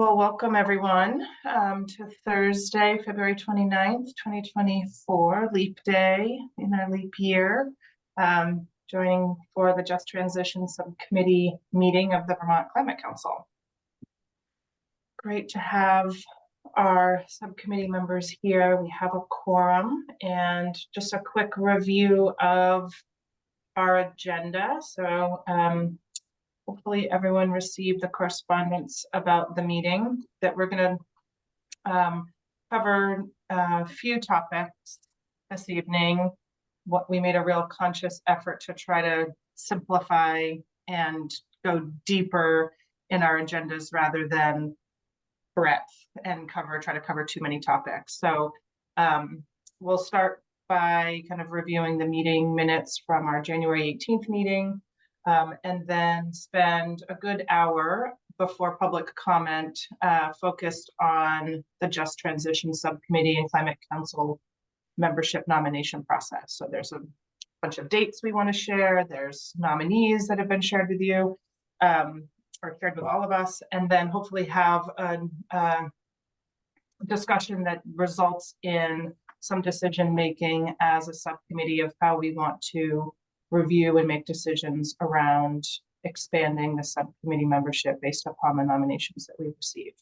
Well, welcome everyone to Thursday, February 29th, 2024, Leap Day in our leap year. Joining for the Just Transition Subcommittee meeting of the Vermont Climate Council. Great to have our subcommittee members here. We have a quorum and just a quick review of our agenda. So hopefully everyone received the correspondence about the meeting that we're going to cover a few topics this evening. What we made a real conscious effort to try to simplify and go deeper in our agendas rather than breadth and try to cover too many topics. So we'll start by kind of reviewing the meeting minutes from our January 18th meeting. And then spend a good hour before public comment focused on the Just Transition Subcommittee and Climate Council membership nomination process. So there's a bunch of dates we want to share. There's nominees that have been shared with you or shared with all of us, and then hopefully have a discussion that results in some decision making as a subcommittee of how we want to review and make decisions around expanding the subcommittee membership based upon the nominations that we've received.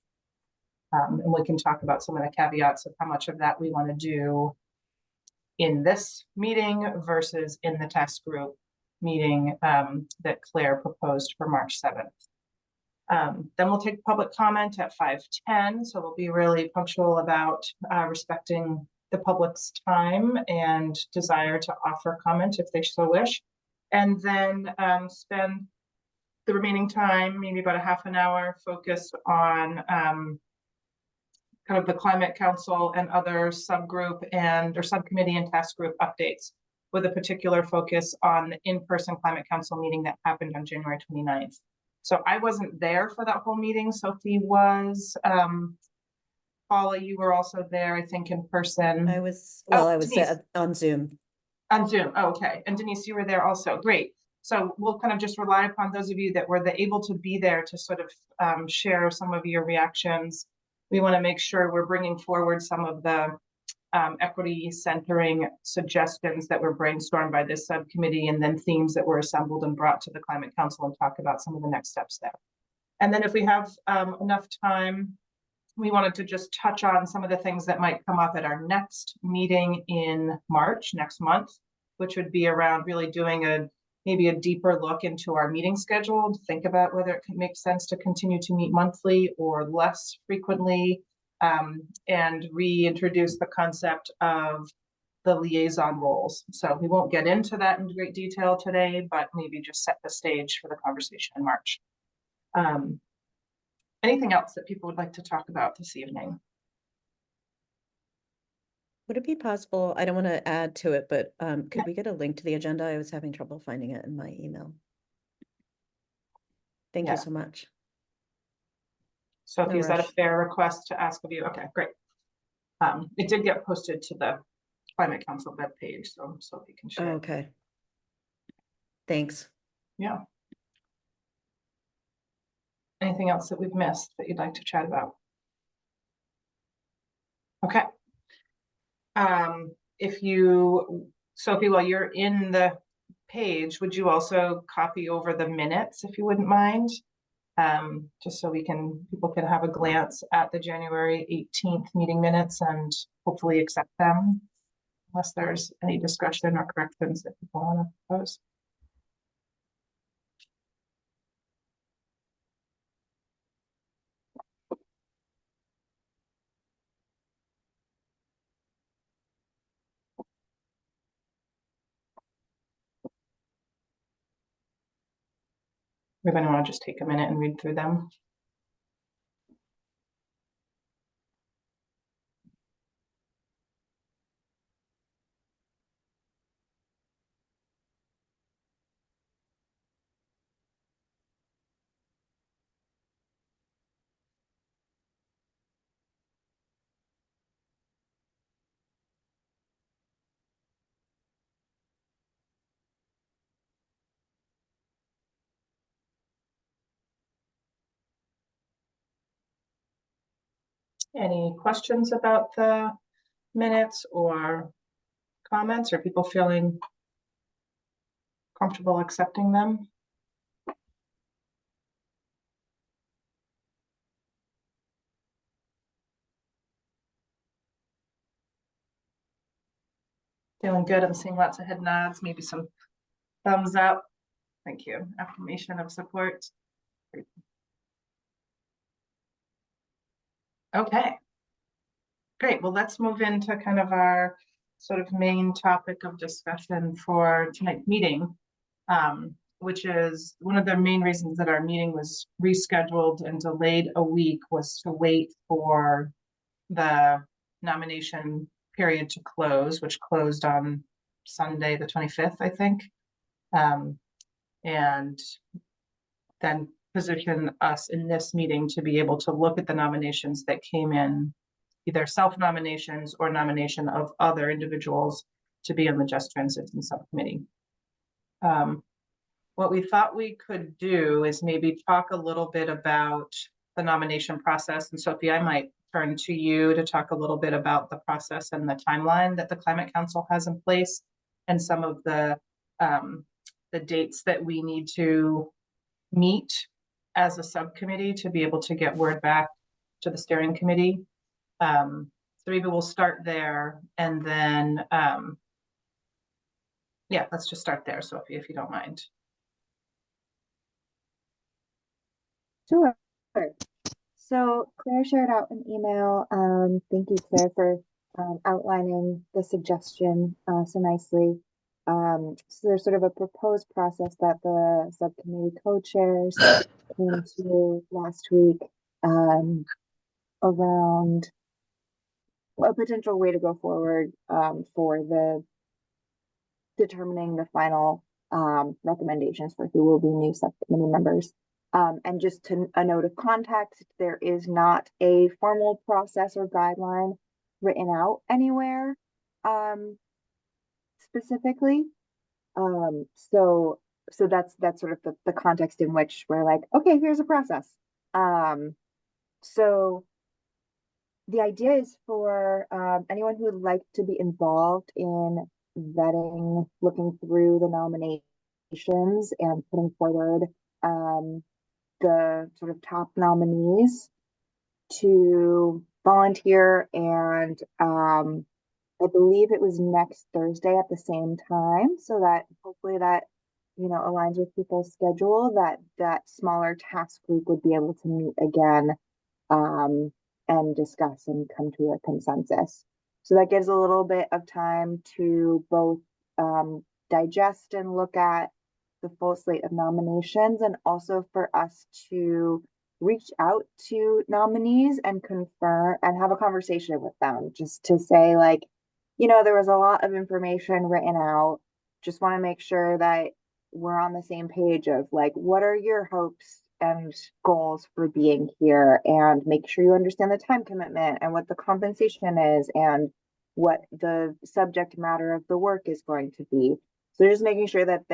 And we can talk about some of the caveats of how much of that we want to do in this meeting versus in the task group meeting that Claire proposed for March 7th. Then we'll take public comment at 5:10. So we'll be really punctual about respecting the public's time and desire to offer comment if they so wish, and then spend the remaining time, maybe about a half an hour, focused on kind of the Climate Council and other subgroup or subcommittee and task group updates, with a particular focus on the in-person Climate Council meeting that happened on January 29th. So I wasn't there for that whole meeting. Sophie was. Paula, you were also there, I think, in person. I was, well, I was on Zoom. On Zoom, oh, okay. And Denise, you were there also, great. So we'll kind of just rely upon those of you that were able to be there to sort of share some of your reactions. We want to make sure we're bringing forward some of the equity centering suggestions that were brainstormed by this subcommittee, and then themes that were assembled and brought to the Climate Council, and talk about some of the next steps there. And then if we have enough time, we wanted to just touch on some of the things that might come up at our next meeting in March, next month, which would be around really doing maybe a deeper look into our meeting schedule, to think about whether it make sense to continue to meet monthly or less frequently, and reintroduce the concept of the liaison roles. So we won't get into that in great detail today, but maybe just set the stage for the conversation in March. Anything else that people would like to talk about this evening? Would it be possible, I don't want to add to it, but could we get a link to the agenda? I was having trouble finding it in my email. Thank you so much. Sophie, is that a fair request to ask of you? Okay, great. It did get posted to the Climate Council webpage, so Sophie can share. Okay. Thanks. Yeah. Anything else that we've missed that you'd like to chat about? Okay. Sophie, while you're in the page, would you also copy over the minutes if you wouldn't mind? Just so people can have a glance at the January 18th meeting minutes and hopefully accept them, unless there's any discussion or corrections that people want to propose. If anyone want to just take a minute and read through them. Any questions about the minutes or comments, or people feeling comfortable accepting them? Feeling good. I'm seeing lots of head nods, maybe some thumbs up. Thank you. Affirmation of support. Okay. Great. Well, let's move into kind of our sort of main topic of discussion for tonight's meeting, which is one of the main reasons that our meeting was rescheduled and delayed a week was to wait for the nomination period to close, which closed on Sunday, the 25th, I think. And then position us in this meeting to be able to look at the nominations that came in, either self-nominations or nomination of other individuals to be on the Just Transition Subcommittee. What we thought we could do is maybe talk a little bit about the nomination process. And Sophie, I might turn to you to talk a little bit about the process and the timeline that the Climate Council has in place and some of the dates that we need to meet as a subcommittee to be able to get word back to the steering committee. So maybe we'll start there and then, yeah, let's just start there, Sophie, if you don't mind. Sure. So Claire shared out an email. Thank you, Claire, for outlining the suggestion so nicely. So there's sort of a proposed process that the subcommittee co-chairs came to last week around a potential way to go forward for the determining the final recommendations for who will be new subcommittee members. And just to a note of context, there is not a formal process or guideline written out anywhere specifically. So that's sort of the context in which we're like, okay, here's a process. So the idea is for anyone who would like to be involved in vetting, looking through the nominations and putting forward the sort of top nominees to volunteer. And I believe it was next Thursday at the same time, so that hopefully that aligns with people's schedule, that smaller task group would be able to meet again and discuss and come to a consensus. So that gives a little bit of time to both digest and look at the full slate of nominations, and also for us to reach out to nominees and confirm and have a conversation with them, just to say, like, there was a lot of information written out. Just want to make sure that we're on the same page of, like, what are your hopes and goals for being here, and make sure you understand the time commitment and what the compensation is and what the subject matter of the work is going to be. So just making sure that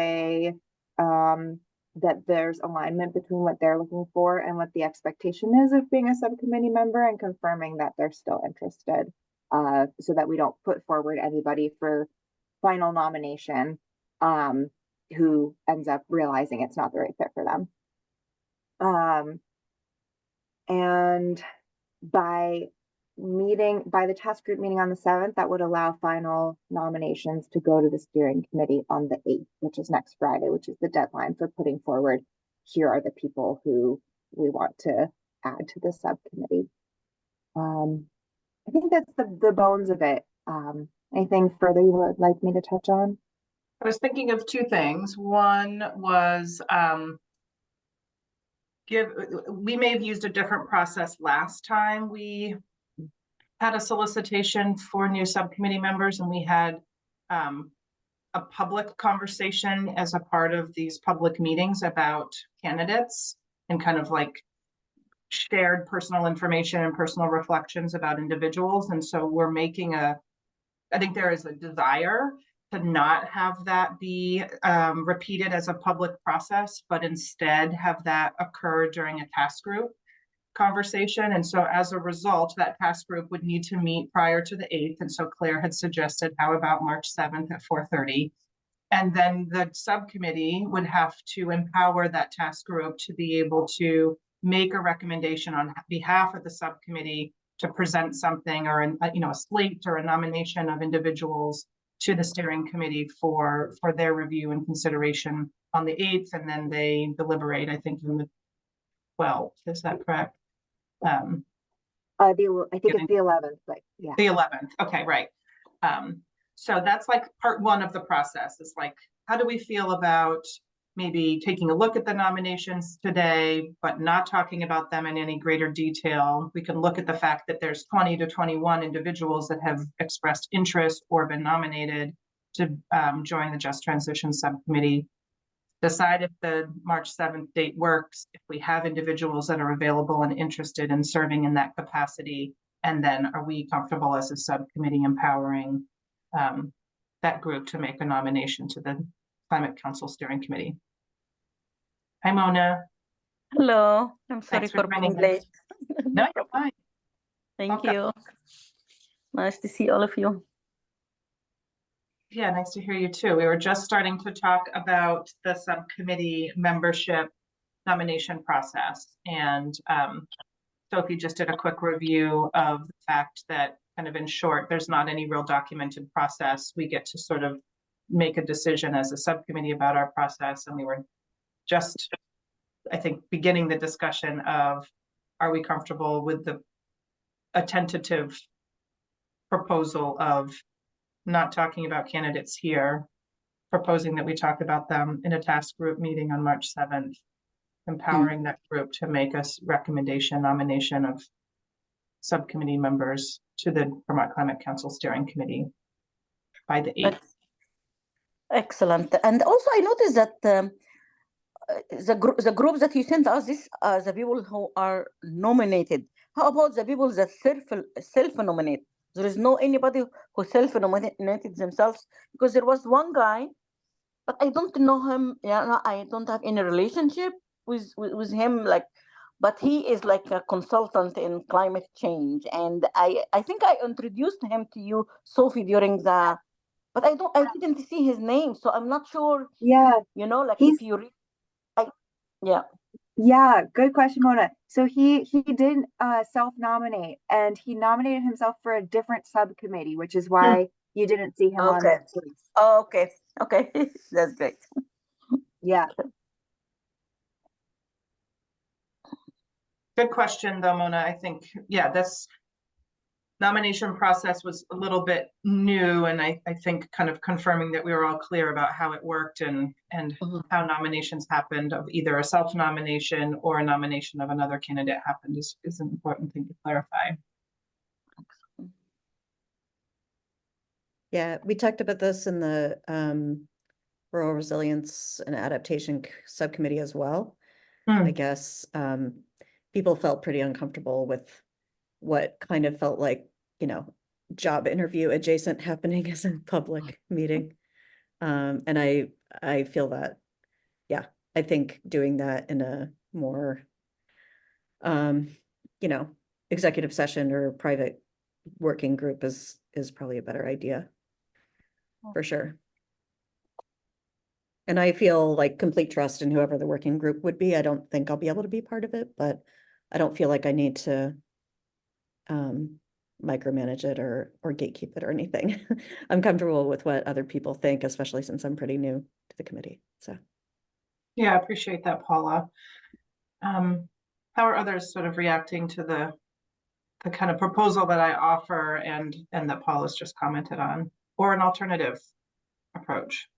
that there's alignment between what they're looking for and what the expectation is of being a subcommittee member, and confirming that they're still interested, so that we don't put forward anybody for final nomination who ends up realizing it's not the right fit for them. And by the task group meeting on the 7th, that would allow final nominations to go to the steering committee on the 8th, which is next Friday, which is the deadline for putting forward, here are the people who we want to add to the subcommittee. I think that's the bones of it. Anything further you would like me to touch on? I was thinking of two things. One was we may have used a different process last time we had a solicitation for new subcommittee members, and we had a public conversation as a part of these public meetings about candidates, and kind of like shared personal information and personal reflections about individuals. And so we're making I think there is a desire to not have that be repeated as a public process, but instead have that occur during a task group. conversation. And so as a result, that task group would need to meet prior to the 8th. And so Claire had suggested, how about March 7th at 4:30? And then the subcommittee would have to empower that task group to be able to make a recommendation on behalf of the subcommittee to present something, or a slate or a nomination of individuals to the steering committee for their review and consideration on the 8th, and then they deliberate, I think, on the 12th. Is that correct? I think it's the 11th, but yeah. The 11th. Okay, right. So that's like part one of the process. It's like, how do we feel about maybe taking a look at the nominations today, but not talking about them in any greater detail? We can look at the fact that there's 20 to 21 individuals that have expressed interest or been nominated to join the Just Transition Subcommittee. Decide if the March 7th date works, if we have individuals that are available and interested in serving in that capacity, and then are we comfortable as a subcommittee empowering that group to make a nomination to the Climate Council Steering Committee. Hi, Mona. Hello, I'm sorry Thanks for for joining being us. late. No, you're fine. Thank welcome. you. Nice to see all of you. Yeah, nice to hear you too. We were just starting to talk about the subcommittee membership nomination process. And Sophie just did a quick review of the fact that, kind of in short, there's not any real documented process. We get to sort of make a decision as a subcommittee about our process. And we were just, I think, beginning the discussion of, are we comfortable with a tentative proposal of not talking about candidates here, proposing that we talk about them in a task group meeting on March 7th, empowering that group to make a recommendation, nomination of subcommittee members to the Vermont Climate Council Steering Committee by the 8th. Excellent. And also I noticed that the groups that you sent us, this the people who are nominated. How about the people that self-nominate? There is no anybody who self-nominated themselves, because there was one guy, but I don't know him. Yeah, I don't have any relationship with him. But he is like a consultant in climate change, and I think I introduced him to you, Sophie, during the. But I didn't see his name, so I'm not sure. Yeah. If you read, yeah. Yeah, good question, Mona. So he did self-nominate, and he nominated himself for a different subcommittee, which is why you didn't see him on that list. Oh, okay. That's great. Yeah. Good question, though, Mona. I think, yeah, this nomination process was a little bit new, and I think kind of confirming that we were all clear about how it worked and how nominations happened of either a self-nomination or a nomination of another candidate happened is an important thing to clarify. Yeah, we talked about this in the Rural Resilience and Adaptation Subcommittee as well. I guess people felt pretty uncomfortable with what kind of felt like, job interview adjacent happening as a public meeting. And I feel that, yeah, I think doing that in a more, executive session or private working group is probably a better idea, for sure. And I feel like complete trust in whoever the working group would be. I don't think I'll be able to be part of it, but I don't feel like I need to micromanage it or gatekeep it or anything. I'm comfortable with what other people think, especially since I'm pretty new to the committee. So yeah, I appreciate that, Paula. How are others sort of reacting to the kind of proposal that I offer and that Paula's just commented on, or an alternative approach?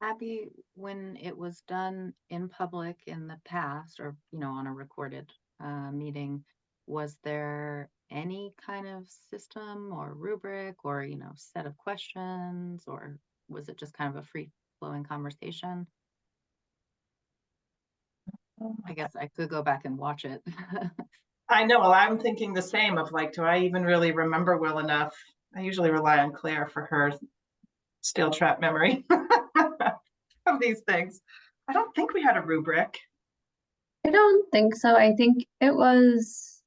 Abby, when it was done in public in the past, or on a recorded meeting, was there any kind of system or rubric or set of questions, or was it just kind of a free flowing conversation? I guess I could go back and watch it. I know, well, I'm thinking the same of do I even really remember well enough? I usually rely on Claire for her steel trap memory of these things. I don't think we had a rubric. I don't think so. I think it was,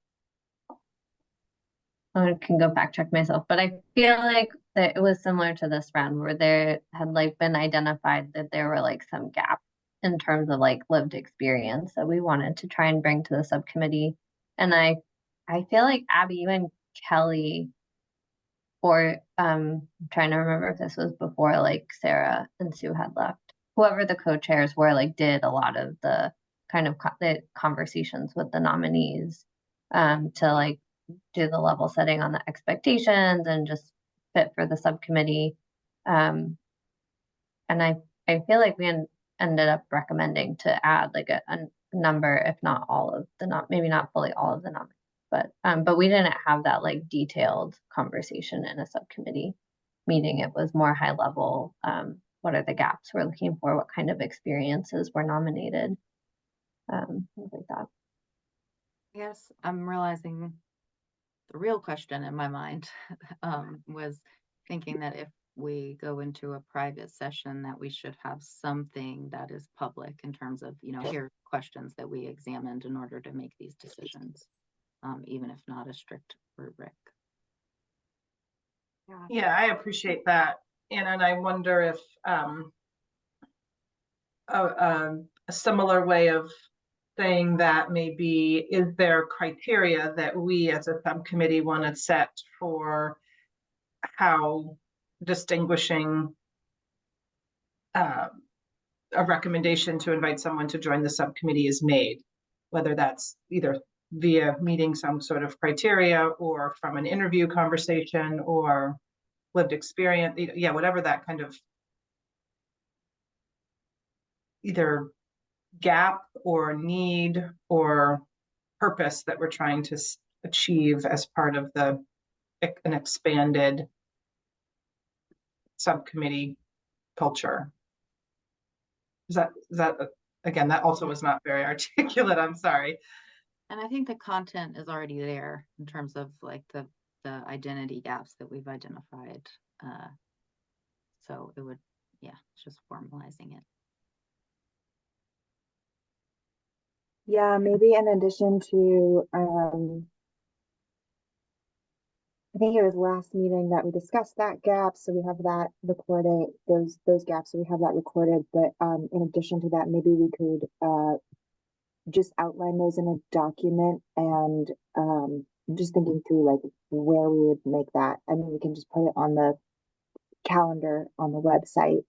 I can go fact check myself, but I feel like that it was similar to this round where there had like been identified that there were like some gaps in terms of like lived experience that we wanted to try and bring to the subcommittee. And I feel like Abby, you and Kelly, or I'm trying to remember if this was before like Sarah and Sue had left. Whoever the co-chairs were, like, did a lot of the kind of the conversations with the nominees to like do the level setting on the expectations and just fit for the subcommittee. And I feel like we ended up recommending to add like a number, if not all of the maybe not fully all of the nominees, but we didn't have that like detailed conversation in a subcommittee meeting. It was more high level. What are the gaps we're looking for? What kind of experiences were nominated? Things like that. Yes, I'm realizing the real question in my mind was thinking that if we go into a private session, that we should have something that is public in terms of, here are questions that we examined in order to make these decisions, even if not a strict rubric. Yeah, I appreciate that. And I wonder if a similar way of saying that maybe, is there criteria that we as a subcommittee want to set for how distinguishing a recommendation to invite someone to join the subcommittee is made, whether that's either via meeting some sort of criteria or from an interview conversation or lived experience, yeah, whatever that kind of either gap or need or purpose that we're trying to achieve as part of an expanded subcommittee culture. Is that again, that also was not very articulate, I'm sorry. And I think the content is already there in terms of like the identity gaps that we've identified. So it would, yeah, it's just formalizing it. Yeah, maybe in addition to, I think it was last meeting that we discussed that gap, so we have that recorded, those gaps, so we have that recorded. But in addition to that, maybe we could just outline those in a document, and just thinking through like where we would make that. I mean, we can just put it on the calendar on the website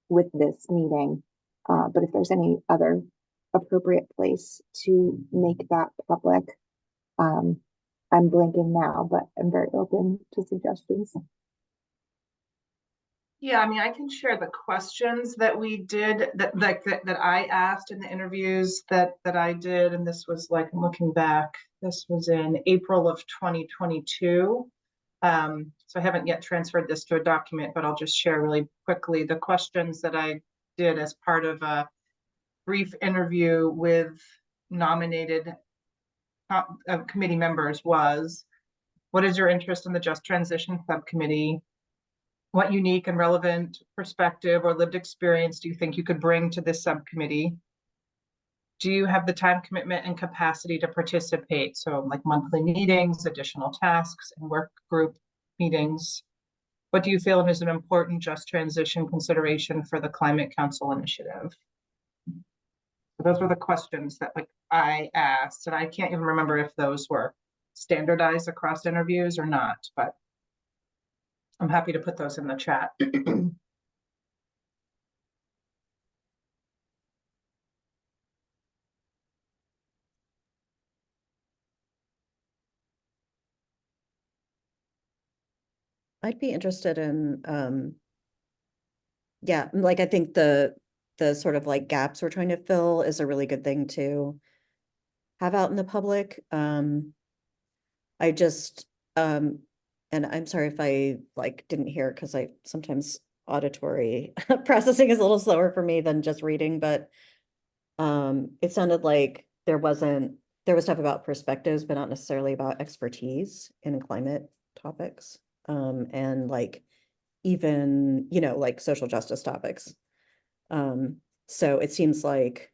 with this meeting. But if there's any other appropriate place to make that public, I'm blanking now, but I'm very open to suggestions. Yeah, I mean, I can share the questions that we did that I asked in the interviews that I did, and this was like, looking back, this was in April of 2022. So I haven't yet transferred this to a document, but I'll just share really quickly the questions that I did as part of a brief interview with nominated committee members was, what is your interest in the Just Transition Subcommittee? What unique and relevant perspective or lived experience do you think you could bring to this subcommittee? Do you have the time commitment and capacity to participate? So like monthly meetings, additional tasks, and work group meetings. What do you feel is an important just transition consideration for the Climate Council initiative? So those were the questions that like I asked, and I can't even remember if those were standardized across interviews or not, but I'm happy to put those in the chat. I'd be interested in, yeah, like I think the sort of like gaps we're trying to fill is a really good thing to have out in the public. I just, and I'm sorry if I like didn't hear, because I sometimes auditory processing is a little slower for me than just reading, but it sounded like there was stuff about perspectives, but not necessarily about expertise in climate topics. And like even, like social justice topics. So it seems like,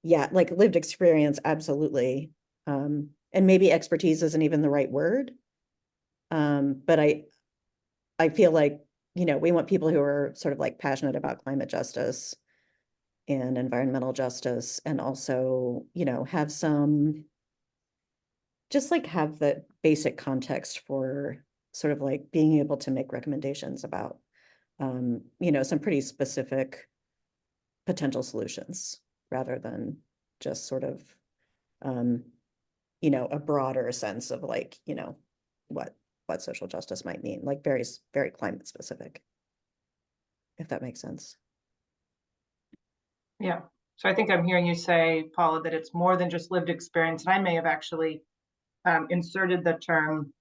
yeah, like lived experience, absolutely. And maybe expertise isn't even the right word. But I feel like, we want people who are sort of like passionate about climate justice and environmental justice, and also, have just like have the basic context for sort of like being able to make recommendations about, some pretty specific potential solutions rather than just sort of, a broader sense of like, what social justice might mean, like very, very climate specific, if that makes sense. Yeah. So I think I'm hearing you say, Paula, that it's more than just lived experience. And I may have actually inserted the term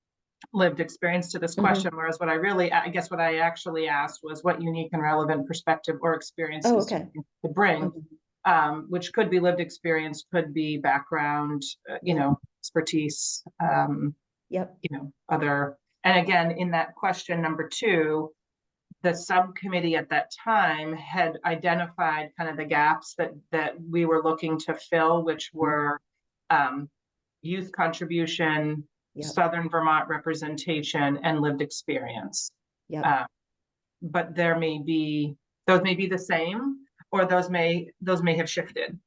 lived experience to this question, whereas I guess what I actually asked was what unique and relevant perspective or experiences okay. to bring, which could be lived experience, could be background, expertise, Yep. other. And again, in that question number 2, the subcommittee at that time had identified kind of the gaps that we were looking to fill, which were youth contribution, Yep. Southern Vermont representation, and lived experience. Yep. But those may be the same, or those may have shifted.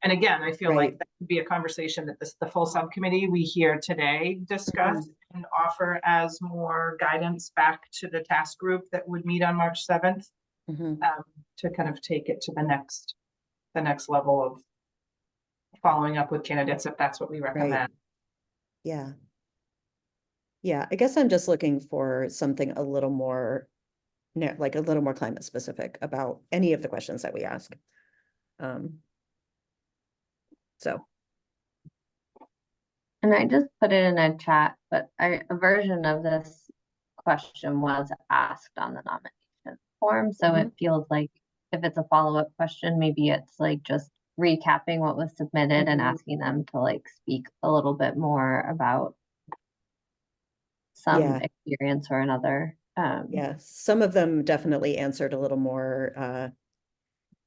And again, I feel like that could be a conversation that the full subcommittee we hear today discuss and offer as more guidance back to the task group that would meet on March 7th to kind of take it to the next level of following up with candidates, if that's what we recommend. Right. Yeah. Yeah, I guess I'm just looking for something a little more, like a little more climate specific about any of the questions that we ask. So. And I just put it in a chat, but a version of this question was asked on the nomination form. So it feels like if it's a follow-up question, maybe it's like just recapping what was submitted and asking them to like speak a little bit more about some experience or another. Yeah, some of them definitely answered a little more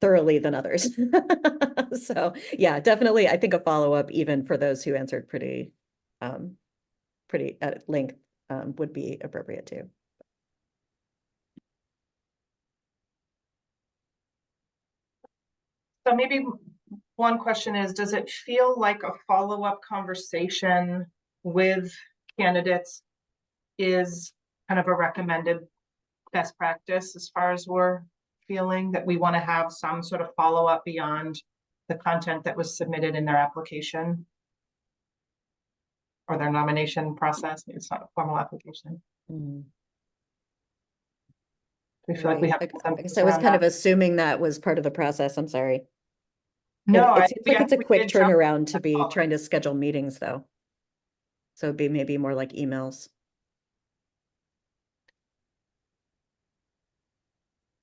thoroughly than others. So yeah, definitely, I think a follow-up even for those who answered pretty at length would be appropriate too. So maybe one question is, does it feel like a follow-up conversation with candidates is kind of a recommended best practice as far as we're feeling, that we want to have some sort of follow-up beyond the content that was submitted in their application or their nomination process? Maybe it's not a formal application. We feel like we have. I guess I was kind of assuming that was part of the process. I'm sorry. No, it seems like it's a quick turnaround to be trying to schedule meetings though. So it'd be maybe more like emails.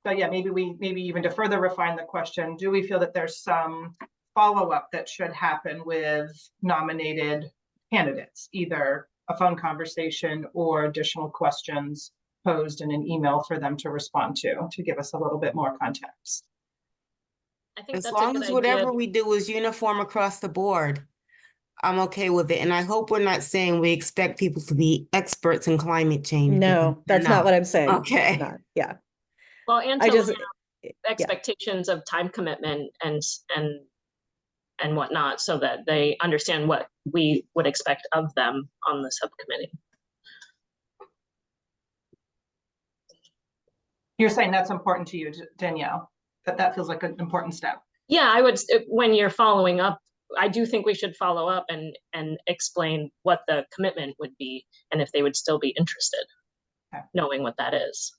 So yeah, maybe even to further refine the question, do we feel that there's some follow-up that should happen with nominated candidates, either a phone conversation or additional questions posed in an email for them to respond to give us a little bit more context? I think as long as whatever we do is uniform across the board, I'm okay with it. And I hope we're not saying we expect people to be experts in climate change. No, that's not what I'm saying. Okay. Yeah. Well, and to have expectations of time commitment and whatnot, so that they understand what we would expect of them on the subcommittee. You're saying that's important to you, Danielle, that feels like an important step. Yeah, I would, when you're following up, I do think we should follow up and explain what the commitment would be and if they would still be interested, knowing what that is.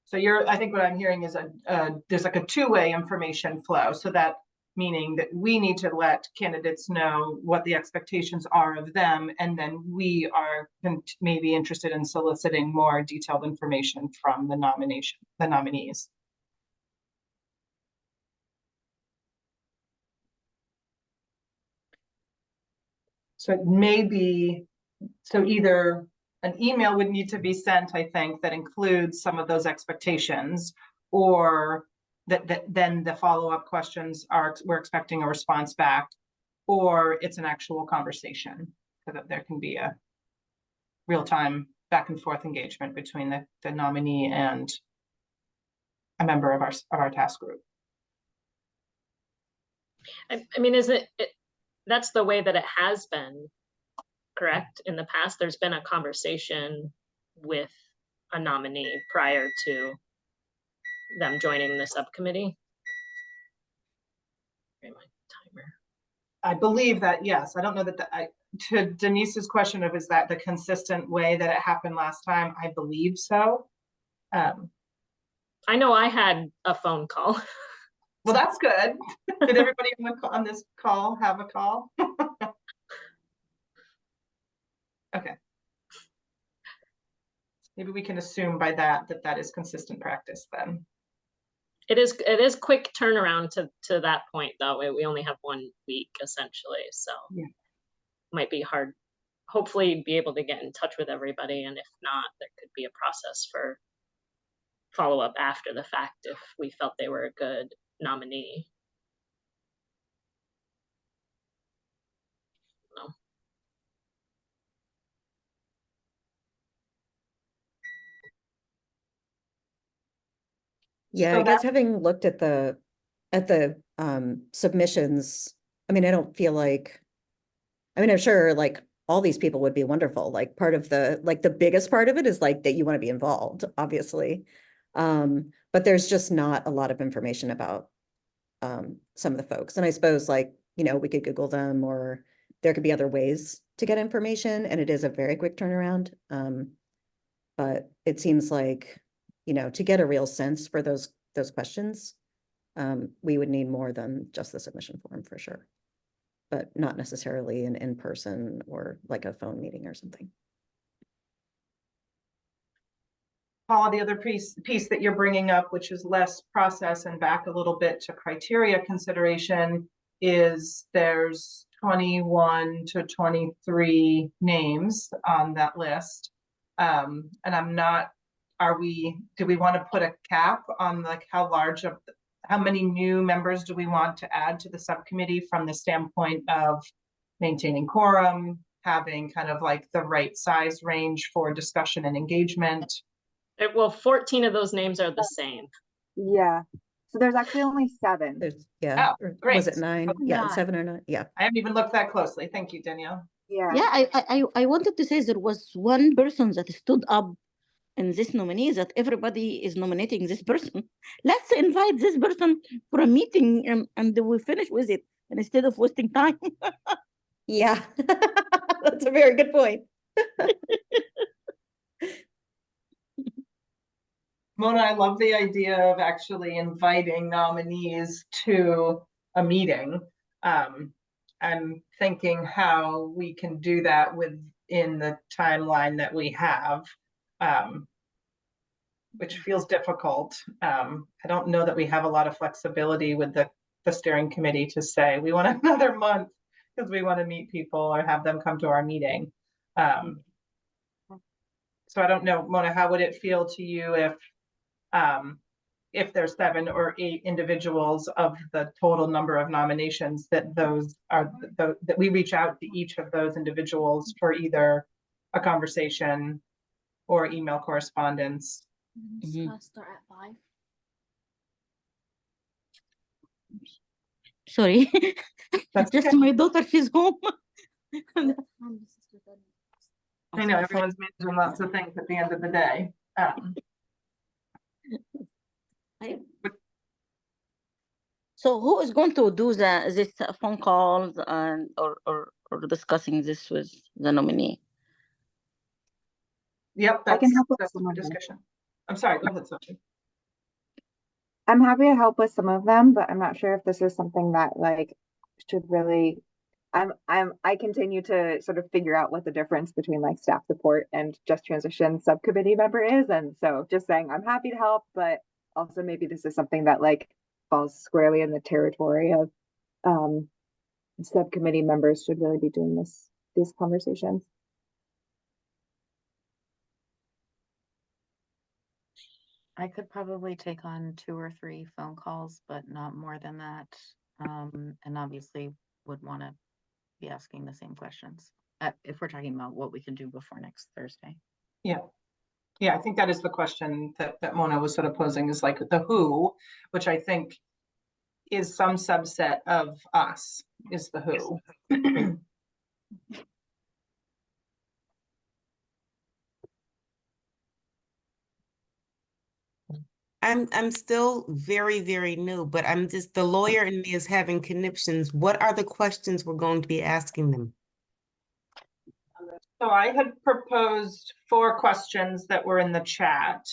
So I think what I'm hearing is there's like a two-way information flow. So that meaning that we need to let candidates know what the expectations are of them, and then we are maybe interested in soliciting more detailed information from the nominees. So it may be, so either an email would need to be sent, I think, that includes some of those expectations, or that then the follow-up questions are, we're expecting a response back, or it's an actual conversation, so that there can be a real-time back and forth engagement between the nominee and a member of our task group. I mean, that's the way that it has been, correct? In the past, there's been a conversation with a nominee prior to them joining the subcommittee. My timer. I believe that, yes. I don't know that to Denise's question of, is that the consistent way that it happened last time? I believe so. I know I had a phone call. Well, that's good. Did everybody on this call have a call? Okay. Maybe we can assume by that that is consistent practice then. It is quick turnaround to that point, though. We only have 1 week essentially, so yeah. Might be hard. Hopefully be able to get in touch with everybody, and if not, there could be a process for follow-up after the fact if we felt they were a good nominee. No. Yeah, So I guess having looked at the submissions, I mean, I don't feel like, I mean, I'm sure like all these people would be wonderful. Like part of the biggest part of it is like that you want to be involved, obviously. But there's just not a lot of information about some of the folks. And I suppose like, you know, we could Google them, or there could be other ways to get information, and it is a very quick turnaround. But it seems like, you know, to get a real sense for those questions, we would need more than just the submission form for sure, but not necessarily an in-person or like a phone meeting or something. Paula, the other piece that you're bringing up, which is less process and back a little bit to criteria consideration, is there's 21 to 23 names on that list. And I'm not, do we want to put a cap on like how many new members do we want to add to the subcommittee from the standpoint of maintaining quorum, having kind of like the right size range for discussion and engagement? Well, 14 of those names are the same. Yeah. So there's actually only 7. Yeah. Oh, great. Was it 9? Okay. Yeah, Yeah. 7 or 9. Yeah. I haven't even looked that closely. Thank you, Danielle. Yeah. Yeah, I wanted to say there was one person that stood up in this nominee that everybody is nominating this person. Let's invite this person for a meeting and we finish with it instead of wasting time. Yeah, that's a very good point. Mona, I love the idea of actually inviting nominees to a meeting. I'm thinking how we can do that within the timeline that we have, which feels difficult. I don't know that we have a lot of flexibility with the steering committee to say we want another month because we want to meet people or have them come to our meeting. So I don't know, Mona, how would it feel to you if there's 7 or 8 individuals of the total number of nominations, that that we reach out to each of those individuals for either a conversation or email correspondence? Start at 5. Sorry, That's just okay. my daughter, she's home. I know everyone's managing lots of things at the end of the day. So who is going to do this phone calls and or discussing this with the nominee? Yep, I can help with that's some the of them. discussion. I'm sorry, go ahead, Sophie. I'm happy to help with some of them, but I'm not sure if this is something that like should really. I continue to sort of figure out what the difference between like staff support and just transition subcommittee member is, and so just saying I'm happy to help, but also maybe this is something that like falls squarely in the territory of subcommittee members should really be doing these conversations. I could probably take on 2 or 3 phone calls, but not more than that. And obviously would want to be asking the same questions. If we're talking about what we can do before next Thursday. Yeah. Yeah, I think that is the question that Mona was sort of posing, is like the who, which I think is some subset of us, is the who. I'm still very, very new, but I'm just, the lawyer in me is having conniptions. What are the questions we're going to be asking them? So I had proposed 4 questions that were in the chat,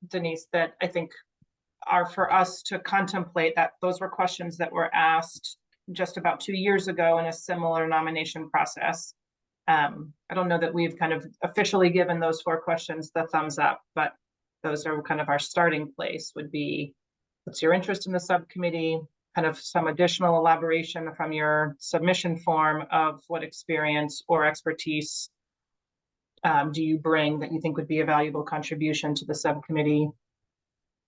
Denise, that I think are for us to contemplate. That those were questions that were asked just about 2 years ago in a similar nomination process. I don't know that we've kind of officially given those 4 questions the thumbs up, but those are kind of our starting place. Would be, what's your interest in the subcommittee? Kind of some additional elaboration from your submission form of what experience or expertise do you bring that you think would be a valuable contribution to the subcommittee?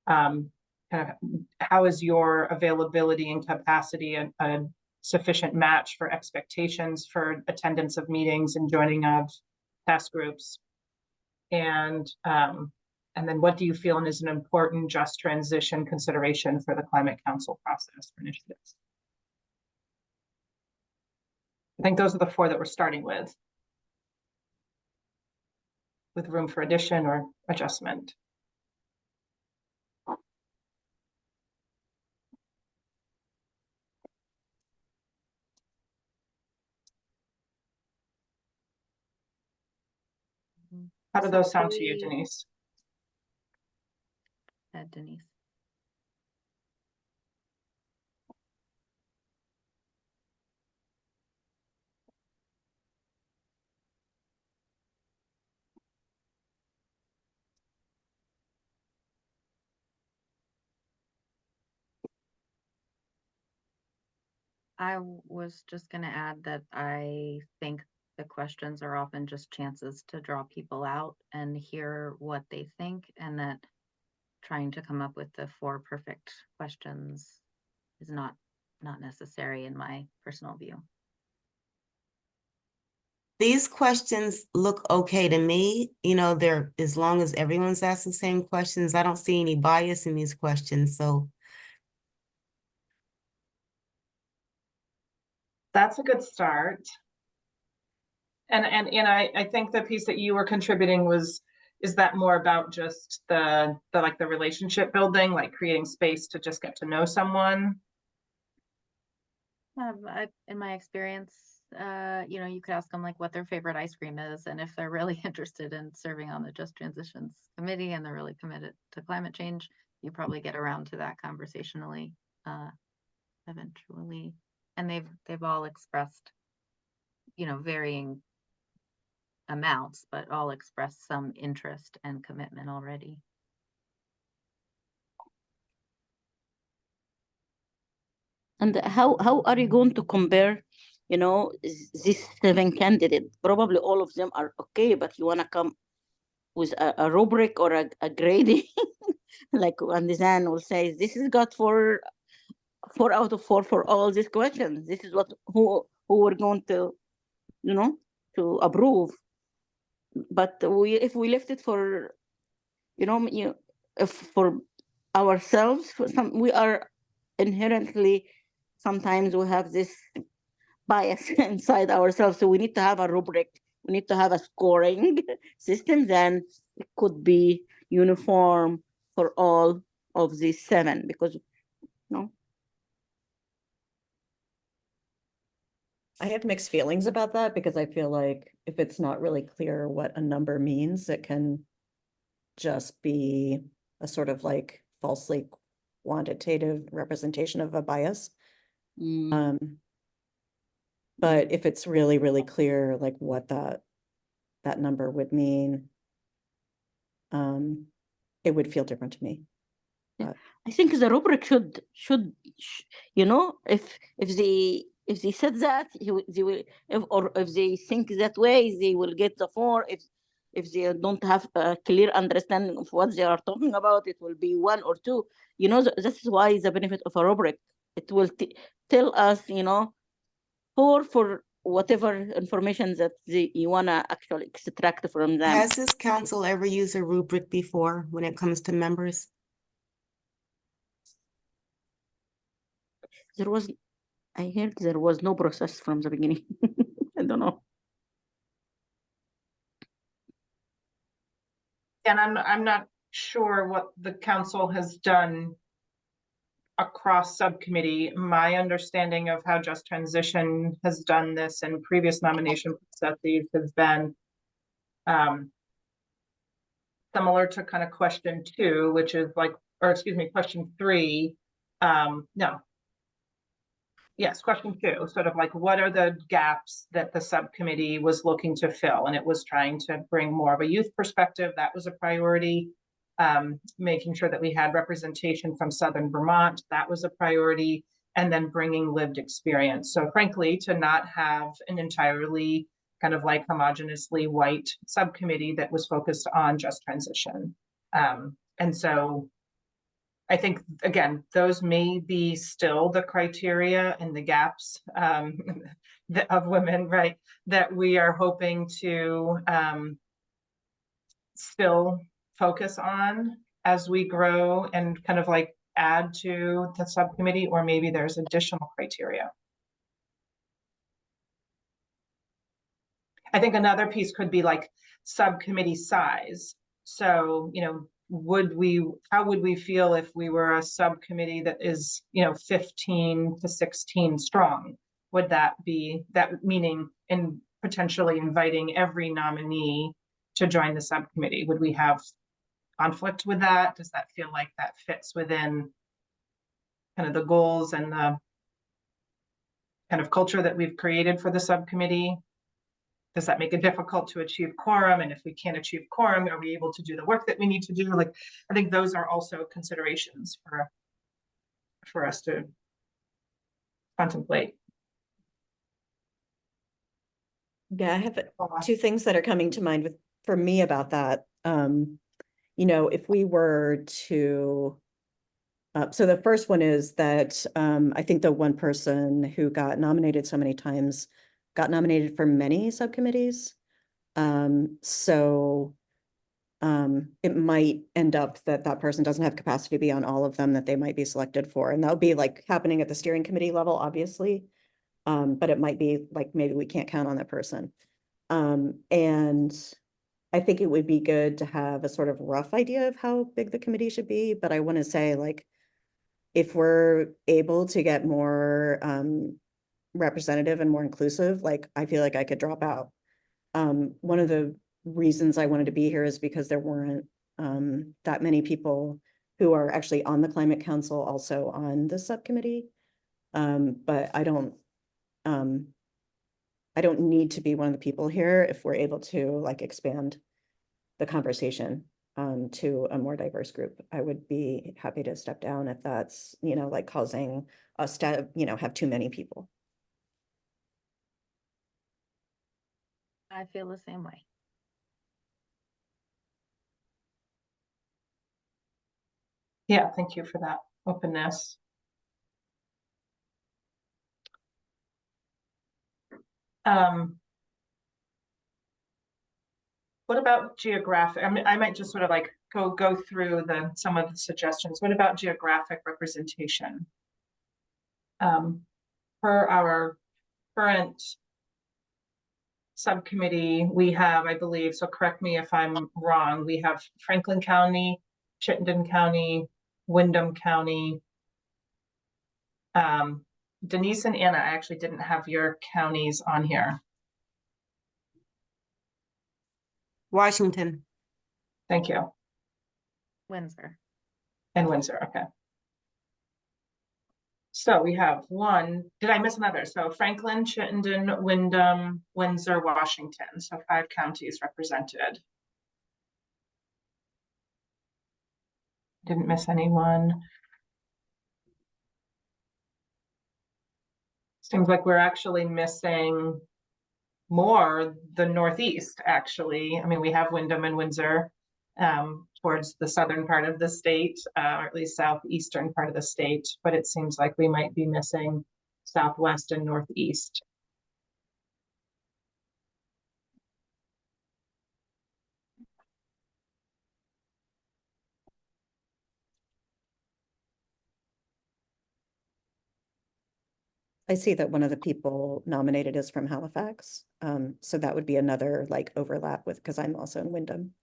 Kind of how is your availability and capacity a sufficient match for expectations for attendance of meetings and joining of task groups? And then what do you feel is an important just transition consideration for the Climate Council process for initiatives? I think those are the 4 that we're starting with room for addition or adjustment. How do those sound to you, Denise? Denise. I was just going to add that I think the questions are often just chances to draw people out and hear what they think, and that trying to come up with the 4 perfect questions is not necessary in my personal view. These questions look okay to me. You know, they're, as long as everyone's asking the same questions, I don't see any bias in these questions. So that's a good start. And I think the piece that you were contributing is that more about just the like the relationship building, like creating space to just get to know someone? In my experience, you know, you could ask them like what their favorite ice cream is, and if they're really interested in serving on the Just Transitions Committee and they're really committed to climate change, you probably get around to that conversationally, eventually. And they've all expressed, you know, varying amounts, but all expressed some interest and commitment already. And how are you going to compare, you know, these 7 candidates? Probably all of them are okay, but you want to come with a rubric or a grading, like Andizan will say, this is got 4 out of 4 for all these questions. This is what who we're going to, you know, to approve. But if we left it for, you know, if for ourselves, we are inherently, sometimes we have this bias inside ourselves. So we need to have a rubric. We need to have a scoring system. Then it could be uniform for all of these 7, because, you know. I have mixed feelings about that, because I feel like if it's not really clear what a number means, it can just be a sort of like falsely quantitative representation of a bias. But if it's really, really clear, like what that number would mean, it would feel different to me. I think the rubric should you know, if they said that, they will, if they think that way, they will get the 4. if they don't have a clear understanding of what they are talking about, it will be 1 or 2. You know, this is why the benefit of a rubric. It will tell us, you know, for whatever information that you want to actually extract from them. Has this council ever used a rubric before when it comes to members? I heard there was no process from the beginning. I don't know. And I'm not sure what the council has done across subcommittee. My understanding of how Just Transition has done this and previous nomination processes has been similar to kind of question 2, which is like, or excuse me, question 3. No. Yes, question 2, sort of like, what are the gaps that the subcommittee was looking to fill? And it was trying to bring more of a youth perspective. That was a priority. Making sure that we had representation from Southern Vermont, that was a priority, and then bringing lived experience. So frankly, to not have an entirely kind of like homogeneously white subcommittee that was focused on Just Transition. And so I think, again, those may be still the criteria and the gaps of women, right, that we are hoping to still focus on as we grow and kind of like add to the subcommittee, or maybe there's additional criteria. I think another piece could be like subcommittee size. So, you know, how would we feel if we were a subcommittee that is, you know, 15 to 16 strong? Would that be that, meaning in potentially inviting every nominee to join the subcommittee? Would we have conflict with that? Does that feel like that fits within kind of the goals and the kind of culture that we've created for the subcommittee? Does that make it difficult to achieve quorum? And if we can't achieve quorum, are we able to do the work that we need to do? Like, I think those are also considerations for us to contemplate. Yeah, I have 2 things that are coming to mind for me about that. You know, if we were to, so the first one is that I think the one person who got nominated so many times got nominated for many subcommittees. So it might end up that person doesn't have capacity to be on all of them that they might be selected for. And that would be like happening at the steering committee level, obviously. But it might be like, maybe we can't count on that person. And I think it would be good to have a sort of rough idea of how big the committee should be. But I want to say, like, if we're able to get more representative and more inclusive, like, I feel like I could drop out. One of the reasons I wanted to be here is because there weren't that many people who are actually on the Climate Council also on the subcommittee. But I don't need to be one of the people here if we're able to like expand the conversation to a more diverse group. I would be happy to step down if that's, you know, like causing us to, you know, have too many people. I feel the same way. Yeah, thank you for that openness. What about geographic? I mean, I might just sort of like go through some of the suggestions. What about geographic representation? For our current subcommittee, we have, I believe, so correct me if I'm wrong, we have Franklin County, Chittenden County, Windham County. Denise and Anna, I actually didn't have your counties on here. Washington. Thank you. Windsor. And Windsor, okay. So we have one, did I miss another? So Franklin, Chittenden, Windham, Windsor, Washington. So 5 counties represented. Didn't miss anyone. Seems like we're actually missing more the Northeast, actually. I mean, we have Wyndham and Windsor towards the southern part of the state, or at least southeastern part of the state, but it seems like we might be missing Southwest and Northeast. I see that one of the people nominated is from Halifax. So that would be another like overlap with, because I'm also in Wyndham.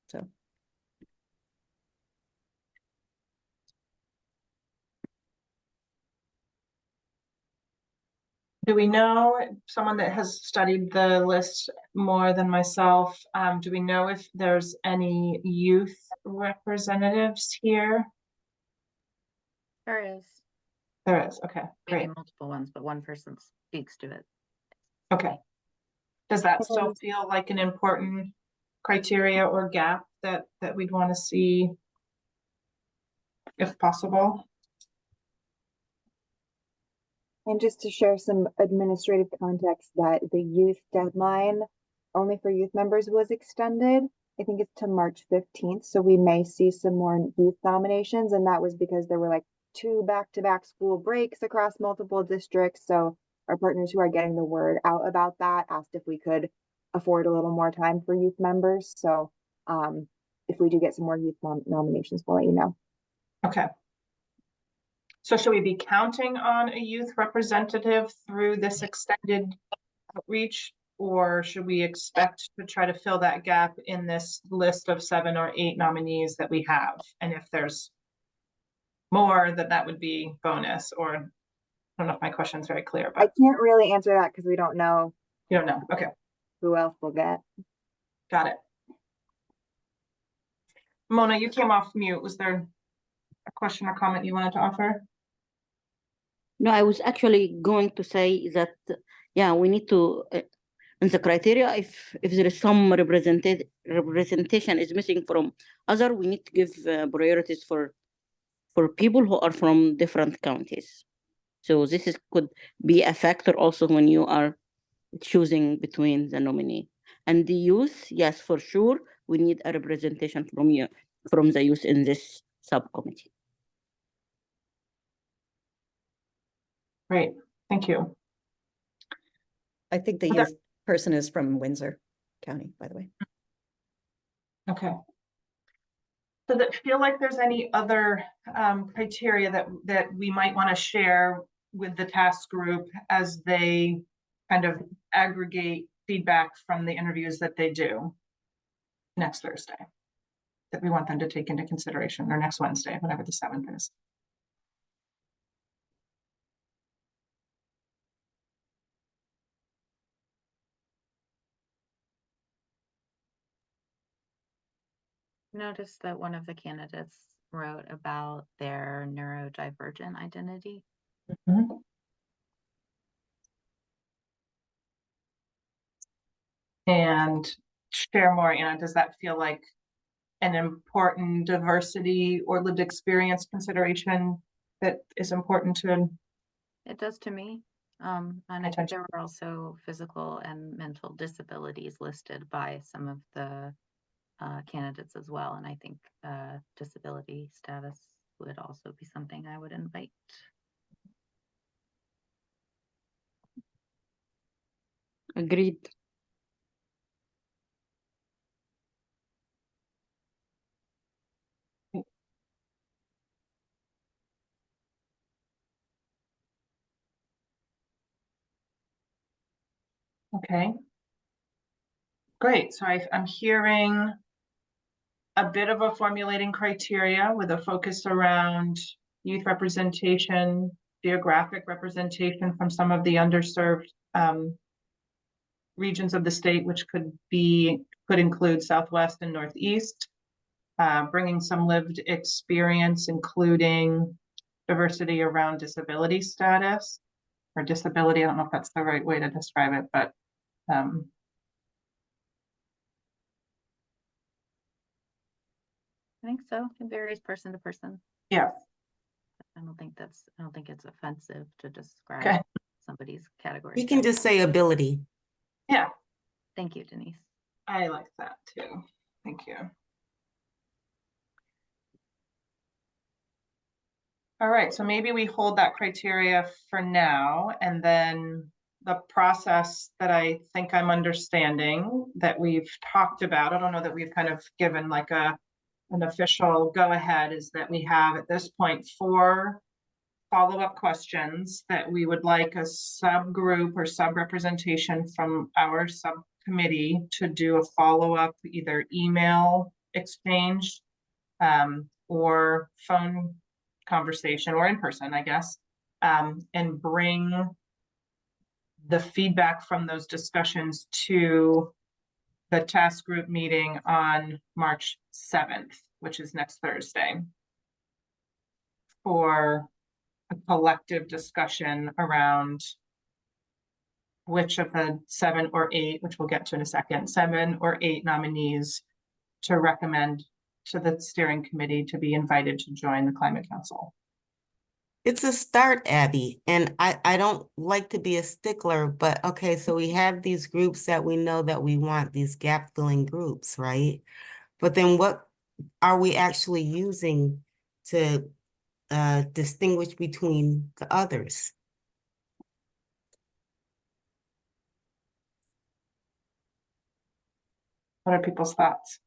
So. Do we know, someone that has studied the list more than myself, do we know if there's any youth representatives here? There is. There is, okay, Maybe great, multiple ones, but one person speaks to it. okay. Does that still feel like an important criteria or gap that we'd want to see if possible? And just to share some administrative context, that the youth deadline only for youth members was extended. I think it's to March 15th. So we may see some more youth nominations. And that was because there were like 2 back-to-back school breaks across multiple districts. So our partners who are getting the word out about that asked if we could afford a little more time for youth members. So if we do get some more youth nominations, we'll let you know. Okay. So should we be counting on a youth representative through this extended outreach? Or should we expect to try to fill that gap in this list of 7 or 8 nominees that we have? And if there's more, that would be bonus, or I don't know if my question is very clear, I but can't really answer that because we don't know you don't know. Okay, who else we'll get. got it. Mona, you came off mute. Was there a question or comment you wanted to offer? No, I was actually going to say that, yeah, we need to, in the criteria, if there is some representation is missing from other, we need to give priorities for people who are from different counties. So this could be a factor also when you are choosing between the nominee. And the youth, yes, for sure, we need a representation from the youth in this subcommittee. Great, thank you. I think the youth person is from Windsor County, by the way. Okay. Does it feel like there's any other criteria that we might want to share with the task group as they kind of aggregate feedback from the interviews that they do next Thursday, that we want them to take into consideration, or next Wednesday, whatever the 7th is? Noticed that one of the candidates wrote about their neurodivergent identity. Mm-hmm. And share more, does that feel like an important diversity or lived experience consideration that is important to? It does to me. And I think there were also physical and mental disabilities listed by some of the candidates as well. And I think disability status would also be something I would invite. Agreed. Okay. Great. So I'm hearing a bit of a formulating criteria with a focus around youth representation, geographic representation from some of the underserved regions of the state, which could include Southwest and Northeast, bringing some lived experience, including diversity around disability status or disability. I don't know if that's the right way to describe it, but I think so. It varies person to person. yeah. I don't think it's offensive to describe Okay. somebody's category. You can just say ability. Yeah, Thank you, Denise. I like that too. Thank you. All right, so maybe we hold that criteria for now, and then the process that I think I'm understanding that we've talked about, I don't know that we've kind of given like an official go-ahead, is that we have at this point 4 follow-up questions that we would like a subgroup or sub-representation from our subcommittee to do a follow-up, either email exchange or phone conversation, or in person, I guess, and bring the feedback from those discussions to the task group meeting on March 7th, which is next Thursday, for a collective discussion around which of the 7 or 8, which we'll get to in a second, 7 or 8 nominees to recommend to the steering committee to be invited to join the Climate Council. It's a start, Abby, and I don't like to be a stickler, but okay, so we have these groups that we know that we want, these gap-filling groups, right? But then what are we actually using to distinguish between the others? What are people's thoughts?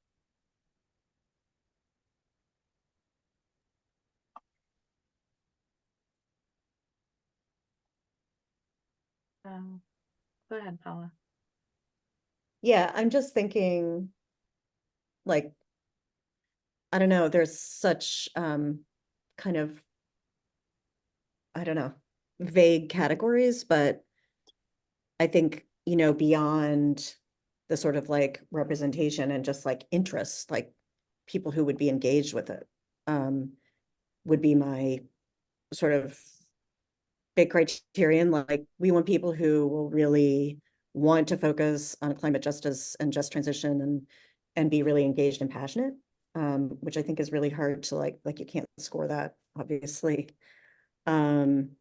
Go ahead, Paula. Yeah, I'm just thinking, like, I don't know, there's such kind of, I don't know, vague categories, but I think, you know, beyond the sort of like representation and just like interest, like people who would be engaged with it, would be my sort of big criterion. Like, we want people who will really want to focus on climate justice and just transition and be really engaged and passionate, which I think is really hard to like you can't score that, obviously. And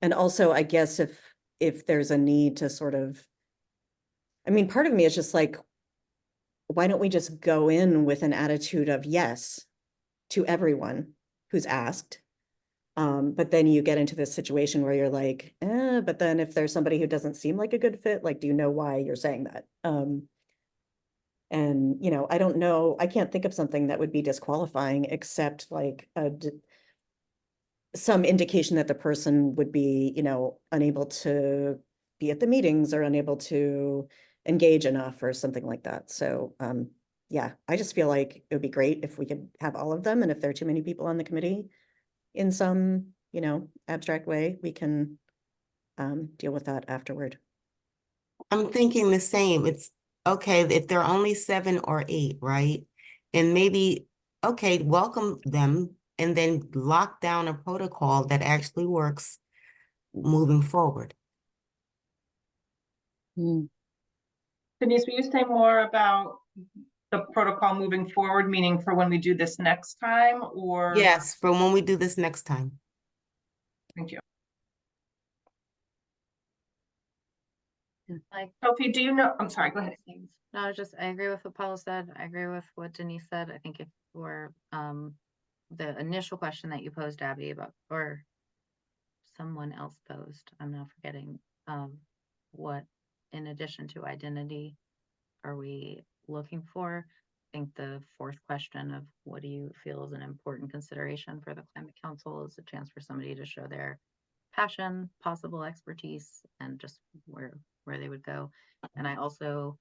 also, I guess if there's a need to sort of, I mean, part of me is just like, why don't we just go in with an attitude of yes to everyone who's asked? But then you get into this situation where you're like, but then if there's somebody who doesn't seem like a good fit, like, do you know why you're saying that? And, you know, I don't know, I can't think of something that would be disqualifying except like some indication that the person would be, you know, unable to be at the meetings or unable to engage enough or something like that. So, yeah, I just feel like it would be great if we could have all of them. And if there are too many people on the committee in some, you know, abstract way, we can deal with that afterward. I'm thinking the same. It's okay if there are only 7 or 8, right? And maybe, okay, welcome them and then lock down a protocol that actually works moving forward. Denise, will you say more about the protocol moving forward, meaning for when we do this next time, or? Yes, for when we do this next time. Thank you. Like, Sophie, do you know, I'm sorry, go ahead. no, I agree with what Paula said. I agree with what Denise said. I think if we're, the initial question that you posed, Abby, about, or someone else posed, I'm now forgetting, what, in addition to identity, are we looking for? I think the 4th question of what do you feel is an important consideration for the Climate Council is a chance for somebody to show their passion, possible expertise, and just where they would go. And I also,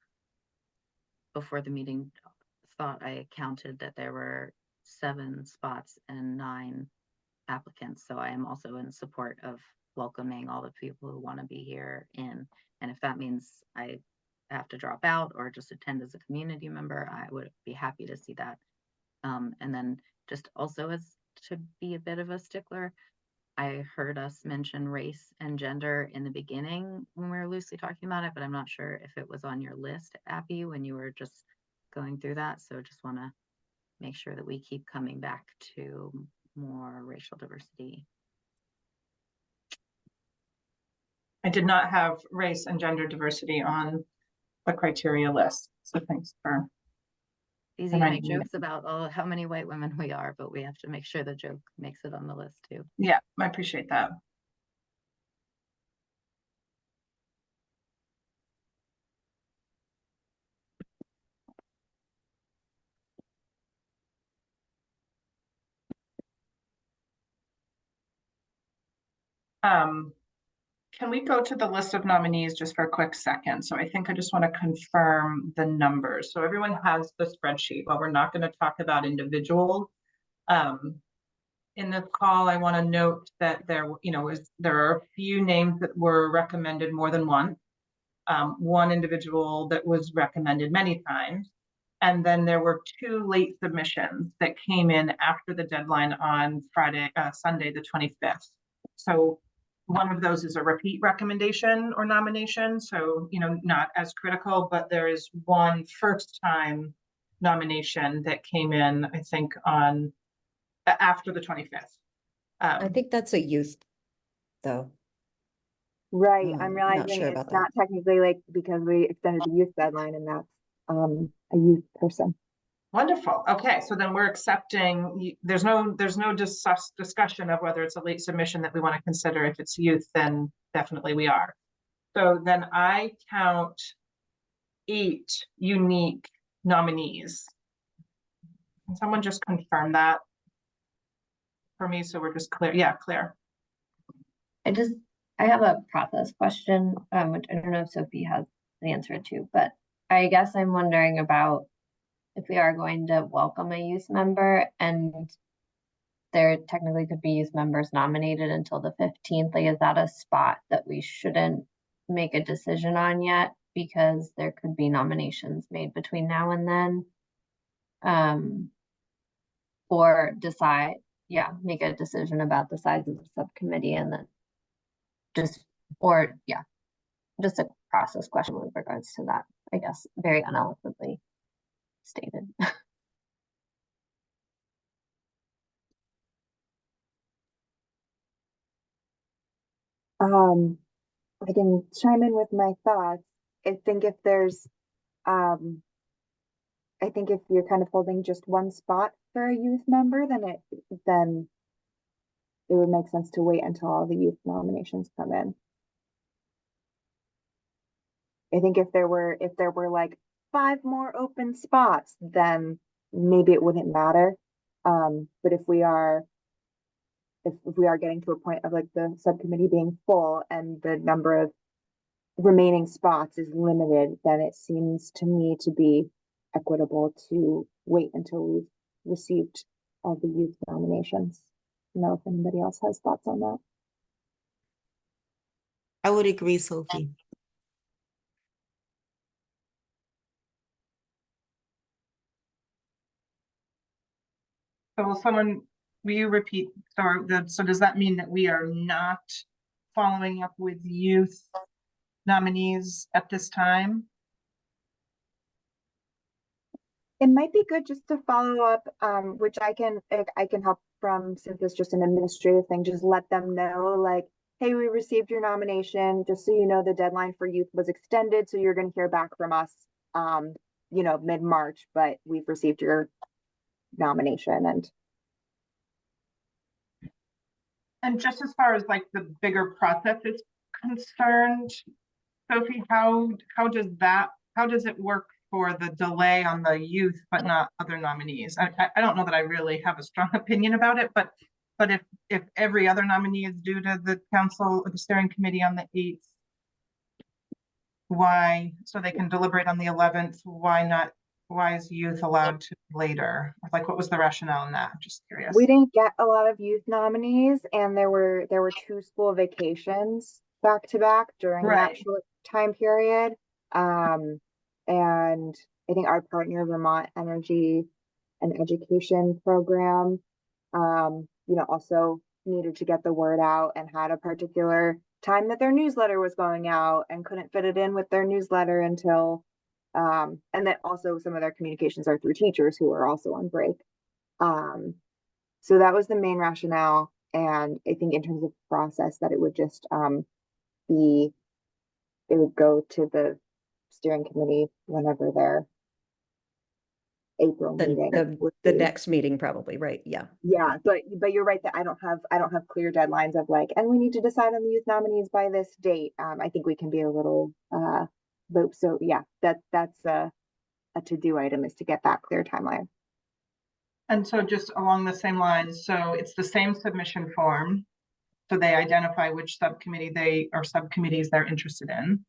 before the meeting, thought I counted that there were 7 spots and 9 applicants. So I am also in support of welcoming all the people who want to be here in. And if that means I have to drop out or just attend as a community member, I would be happy to see that. And then just also as to be a bit of a stickler, I heard us mention race and gender in the beginning when we were loosely talking about it, but I'm not sure if it was on your list, Abby, when you were just going through that. So just want to make sure that we keep coming back to more racial diversity. I did not have race and gender diversity on the criteria list, so thanks for Easy to make reminding me. jokes about, oh, how many white women we are, but we have to make sure the joke makes it on the list too. Yeah, I appreciate that. Can we go to the list of nominees just for a quick second? So I think I just want to confirm the numbers. So everyone has the spreadsheet, but we're not going to talk about individuals. In this call, I want to note that there are a few names that were recommended more than once. One individual that was recommended many times. And then there were 2 late submissions that came in after the deadline on Sunday, the 25th. So one of those is a repeat recommendation or nomination. So, not as critical, but there is one first time nomination that came in, I think, on after the 25th. I think that's a youth, though. Right, I'm not realizing sure it's about that. not technically like because we extended the youth deadline and that's a youth person. Wonderful. Okay, so then we're accepting, there's no discussion of whether it's a late submission that we want to consider. If it's youth, then definitely we are. So then I count 8 unique nominees. Can someone just confirm that for me so we're just clear? Yeah, Claire. I have a process question, which I don't know if Sophie has an answer to, but I guess I'm wondering about if we are going to welcome a youth member and there technically could be youth members nominated until the 15th. Like, is that a spot that we shouldn't make a decision on yet? Because there could be nominations made between now and then. Or make a decision about the size of the subcommittee and then just a process question with regards to that, I guess, very uneloquently stated. I can chime in with my thoughts. I think if there's I think if you're kind of holding just one spot for a youth member, then it would make sense to wait until all the youth nominations come in. I think if there were like 5 more open spots, then maybe it wouldn't matter. But if we are getting to a point of like the subcommittee being full and the number of remaining spots is limited, then it seems to me to be equitable to wait until we've received all the youth nominations. I don't know if anybody else has thoughts on that. I would agree, Sophie. So will you repeat, so does that mean that we are not following up with youth nominees at this time? It might be good just to follow up, which I can help from, since it's just an administrative thing, just let them know like, hey, we received your nomination, just so you know, the deadline for youth was extended, so you're going to hear back from us, mid-March, but we've received your nomination. And just as far as like the bigger process is concerned, Sophie, how does it work for the delay on the youth but not other nominees? I don't know that I really have a strong opinion about it, but if every other nominee is due to the council or the steering committee on the 8th, why, so they can deliberate on the 11th, why is youth allowed to later? Like, what was the rationale in that? I'm just curious. We didn't get a lot of youth nominees, and there were 2 school vacations back to back during that short time period. And I think our partner, Vermont Energy and Education Program, also needed to get the word out and had a particular time that their newsletter was going out and couldn't fit it in with their newsletter until, and then also some of their communications are through teachers who are also on break. So that was the main rationale. And I think in terms of process, that it would just it would go to the steering committee whenever their April meeting would The be. next meeting probably, right? Yeah. Yeah, but you're right that I don't have clear deadlines of like, and we need to decide on the youth nominees by this date. I think we can be a little loop. So yeah, that's a to-do item, is to get that clear timeline. And so just along the same lines, so it's the same submission form. So they identify which subcommittee or subcommittees they're interested in.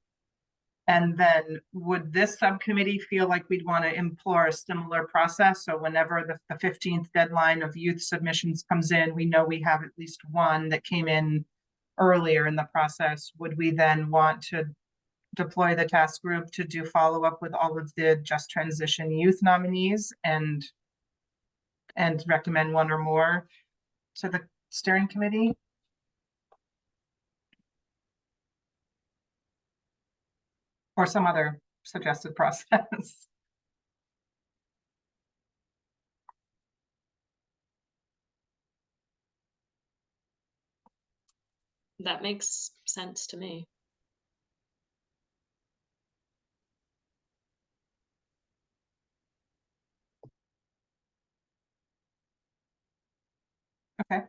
And then would this subcommittee feel like we'd want to implore a similar process? So whenever the 15th deadline of youth submissions comes in, we know we have at least one that came in earlier in the process. Would we then want to deploy the task group to do follow-up with all of the Just Transition youth nominees and recommend one or more to the steering committee? Or some other suggested process? That makes sense to me. Okay.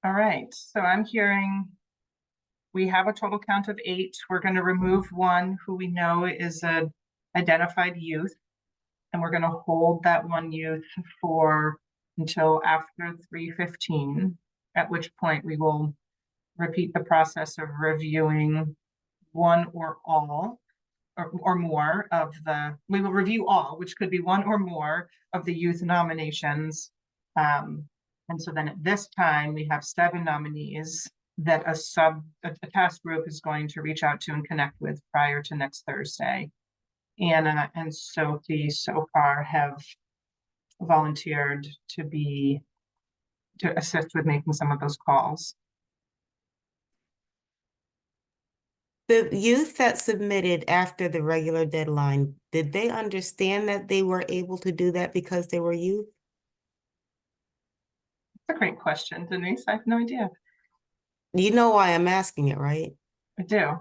All right, so I'm hearing we have a total count of 8. We're going to remove one who we know is a identified youth, and we're going to hold that one youth for until after 3:15, at which point we will repeat the process of reviewing one or all or more of we will review all, which could be one or more of the youth nominations. And so then at this time, we have 7 nominees that a task group is going to reach out to and connect with prior to next Thursday. Anna and Sophie so far have volunteered to assist with making some of those calls. The youth that submitted after the regular deadline, did they understand that they were able to do that because they were youth? That's a great question, Denise. I have no idea. You know why I'm asking it, right? I do.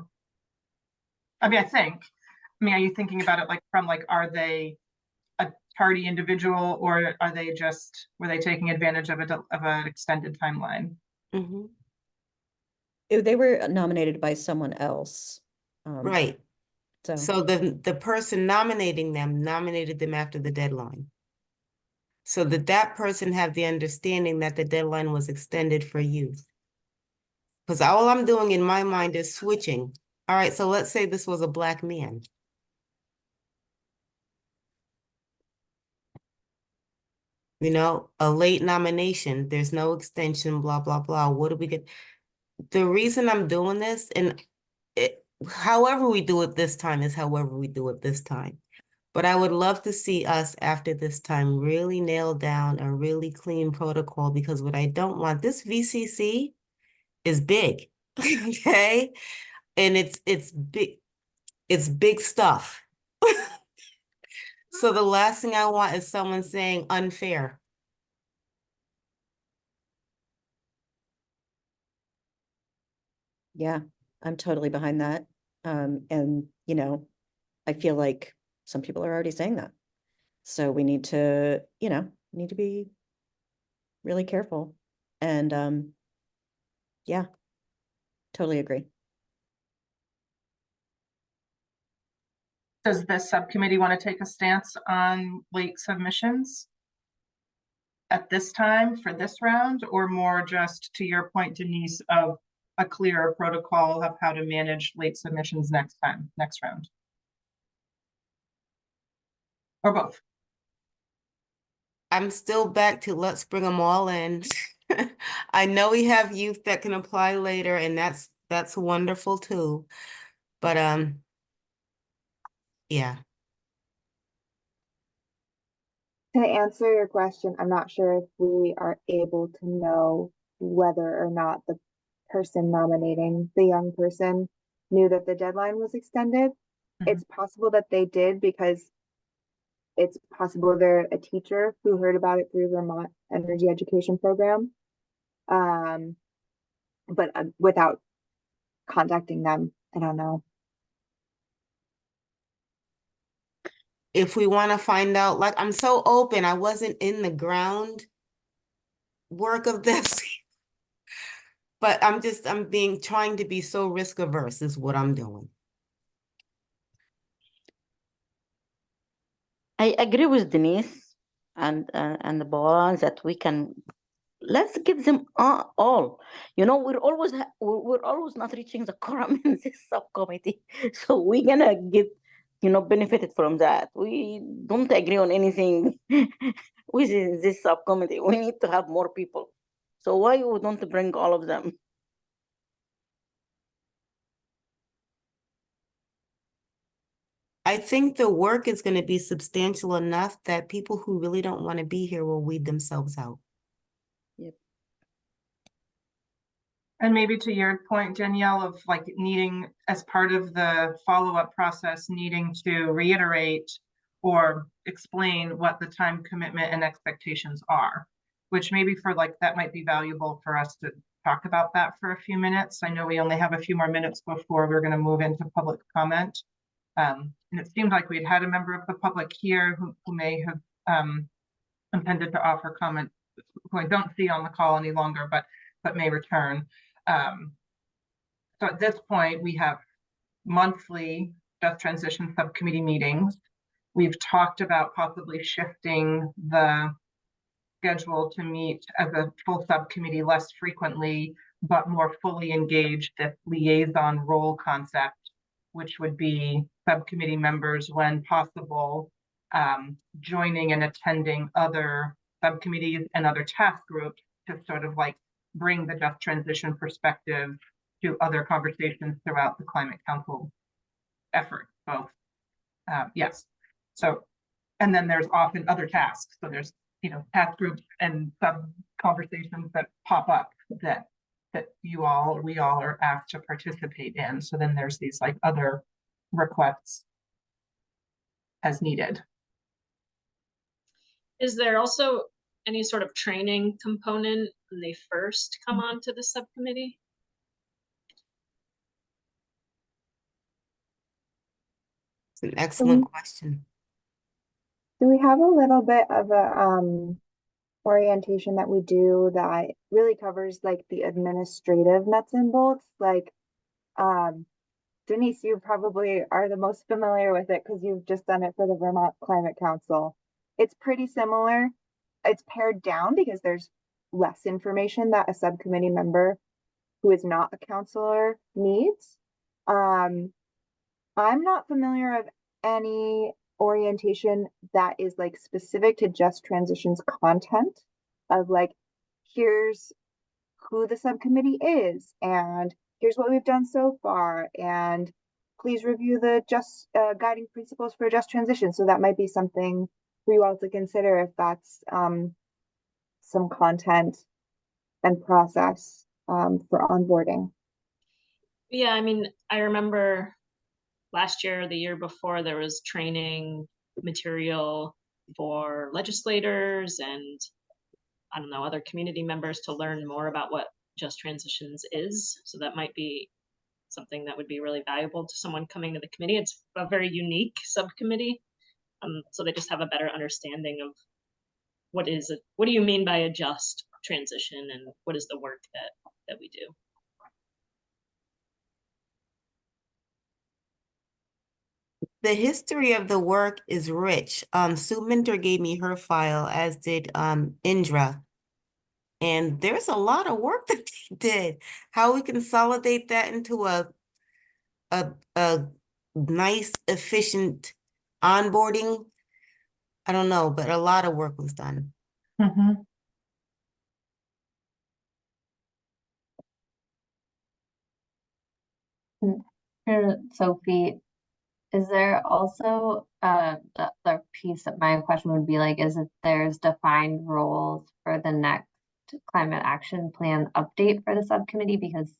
I mean, are you thinking about it like are they a tardy individual, or were they taking advantage of an extended timeline? Mm-hmm. They were nominated by someone else. Right. So the person nominating them nominated them after the deadline. So that person have the understanding that the deadline was extended for youth. Because all I'm doing in my mind is switching. All right, so let's say this was a Black man. You know, a late nomination, there's no extension, blah, blah, blah. What do we get? The reason I'm doing this, and however we do it this time is however we do it this time. But I would love to see us after this time really nail down a really clean protocol, because what I don't want, this VCC is big, okay? And it's big stuff. So the last thing I want is someone saying unfair. Yeah, I'm totally behind that. And I feel like some people are already saying that. So we need to be really careful. And yeah, totally agree. Does the subcommittee want to take a stance on late submissions at this time for this round, or more just to your point, Denise, of a clearer protocol of how to manage late submissions next round? Or both? I'm still back to let's bring them all in. I know we have youth that can apply later, and that's wonderful too. But yeah. To answer your question, I'm not sure if we are able to know whether or not the person nominating the young person knew that the deadline was extended. It's possible that they did, because it's possible they're a teacher who heard about it through Vermont Energy Education Program. But without contacting them, I don't know. If we want to find out, like, I'm so open. I wasn't in the ground work of this, but I'm trying to be so risk averse is what I'm doing. I agree with Denise and the Boaz that let's give them all. You know, we're always not reaching the quorum in this subcommittee, so we're gonna get benefited from that. We don't agree on anything within this subcommittee. We need to have more people. So why we don't bring all of them? I think the work is going to be substantial enough that people who really don't want to be here will weed themselves out. And maybe to your point, Danielle, of like needing, as part of the follow-up process, needing to reiterate or explain what the time commitment and expectations are, which maybe for like, that might be valuable for us to talk about that for a few minutes. I know we only have a few more minutes before we're going to move into public comment. And it seemed like we'd had a member of the public here who may have intended to offer comment, who I don't see on the call any longer, but may return. So at this point, we have monthly Just Transition Subcommittee meetings. We've talked about possibly shifting the schedule to meet as a full subcommittee less frequently, but more fully engaged, the liaison role concept, which would be subcommittee members, when possible, joining and attending other subcommittees and other task groups to sort of like bring the just transition perspective to other conversations throughout the Climate Council effort, both. Yes. So, and then there's often other tasks. So there's, task groups and sub conversations that pop up that we all are asked to participate in. So then there's these like other requests as needed. Is there also any sort of training component when they first come on to the subcommittee? It's an excellent question. So we have a little bit of a orientation that we do that really covers like the administrative nuts and bolts. Like Denise, you probably are the most familiar with it because you've just done it for the Vermont Climate Council. It's pretty similar. It's pared down because there's less information that a subcommittee member who is not a counselor needs. I'm not familiar of any orientation that is like specific to Just Transition's content of like, here's who the subcommittee is and here's what we've done so far, and please review the guiding principles for Just Transition. So that might be something for you all to consider if that's some content and process for onboarding. Yeah, I mean, I remember last year or the year before, there was training material for legislators and I don't know, other community members to learn more about what Just Transitions is. So that might be something that would be really valuable to someone coming to the committee. It's a very unique subcommittee. So they just have a better understanding of what do you mean by a just transition and what is the work that we do. The history of the work is rich. Sue Minter gave me her file, as did Indra. And there's a lot of work that they did. How we consolidate that into a nice, efficient onboarding, I don't know, but a lot of work was done. Mm-hmm. Here, Sophie, is there also the piece of my question would be like, is it there's defined roles for the next climate action plan update for the subcommittee? Because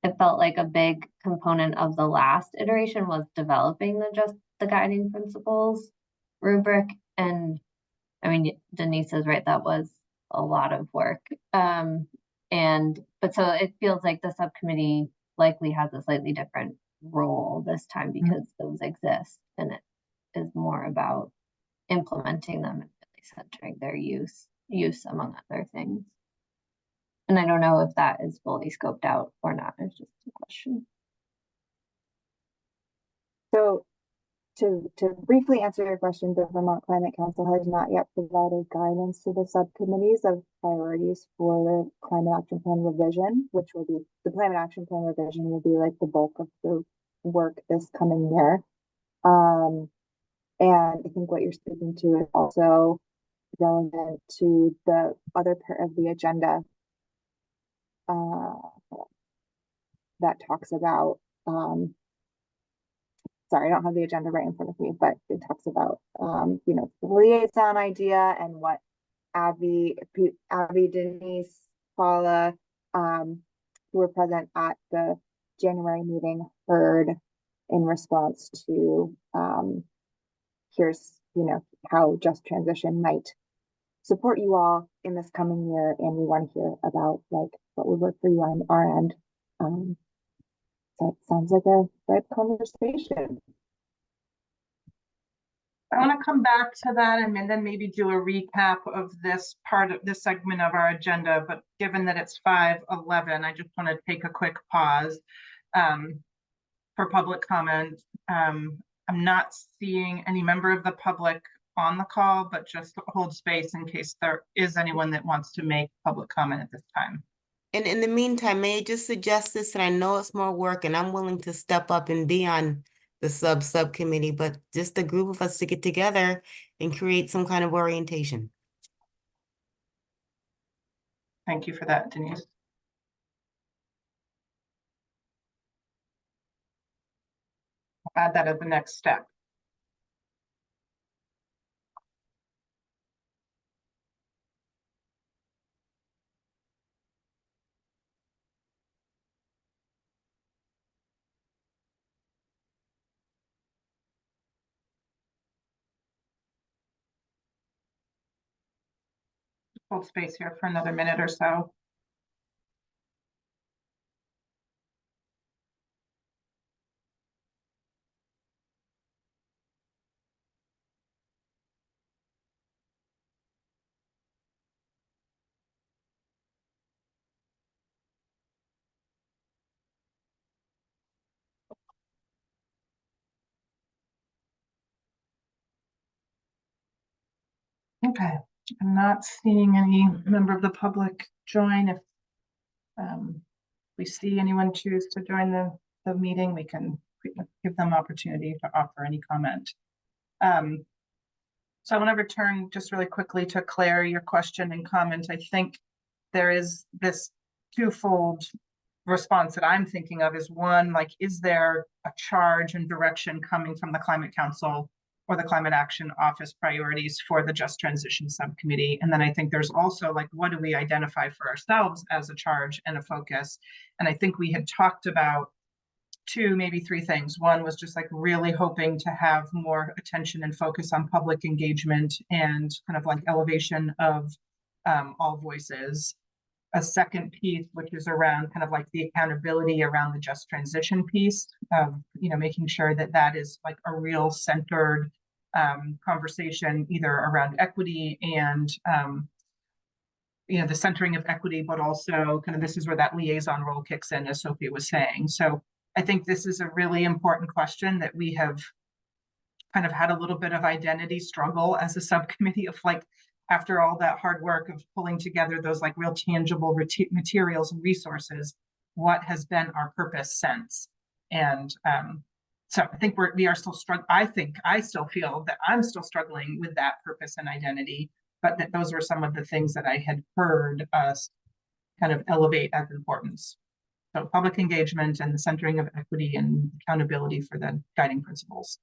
it felt like a big component of the last iteration was developing the guiding principles. rubric. And I mean, Denise is right, that was a lot of work. But so it feels like the subcommittee likely has a slightly different role this time because those exist, and it is more about implementing them and really centering their use among other things. And I don't know if that is fully scoped out or not. It's just a question. So to briefly answer your question, the Vermont Climate Council has not yet provided guidance to the subcommittees of priorities for the climate action plan revision, which will be the climate action plan revision will be like the bulk of the work this coming year. And I think what you're speaking to is also relevant to the other part of the agenda that talks about sorry, I don't have the agenda right in front of me, but it talks about, you know, the liaison idea and what Abby, Denise, Paula, who were present at the January meeting heard in response to, here's, you know, how Just Transition might support you all in this coming year. And we want to hear about like what would work for you on our end. So it sounds like a ripe conversation. I want to come back to that and then maybe do a recap of this part of this segment of our agenda. But given that it's 5:11, I just want to take a quick pause for public comment. I'm not seeing any member of the public on the call, but just hold space in case there is anyone that wants to make public comment at this time. And in the meantime, may I just suggest this, and I know it's more work and I'm willing to step up and be on the subcommittee, but just a group of us to get together and create some kind of orientation. Thank you for that, Denise. I'll add that as the next step. Hold space here for another minute or so. Okay, I'm not seeing any member of the public join. If we see anyone choose to join the meeting, we can give them opportunity to offer any comment. So I want to return just really quickly to Claire, your question and comment. I think there is this twofold response that I'm thinking of is one, like, is there a charge and direction coming from the Climate Council or the Climate Action Office priorities for the Just Transition Subcommittee? And then I think there's also like, what do we identify for ourselves as a charge and a focus? And I think we had talked about two, maybe three things. One was just like really hoping to have more attention and focus on public engagement and kind of like elevation of all voices. A second piece, which is around kind of like the accountability around the Just Transition piece of, you know, making sure that that is like a real centered conversation, either around equity and, you know, the centering of equity, but also kind of this is where that liaison role kicks in, as Sophie was saying. So I think this is a really important question that we have kind of had a little bit of identity struggle as a subcommittee of like, after all that hard work of pulling together those like real tangible materials and resources, what has been our purpose since? And so I think we are still struggling. I still feel that I'm still struggling with that purpose and identity, but that those were some of the things that I had heard us kind of elevate as importance. So public engagement and the centering of equity and accountability for the guiding principles.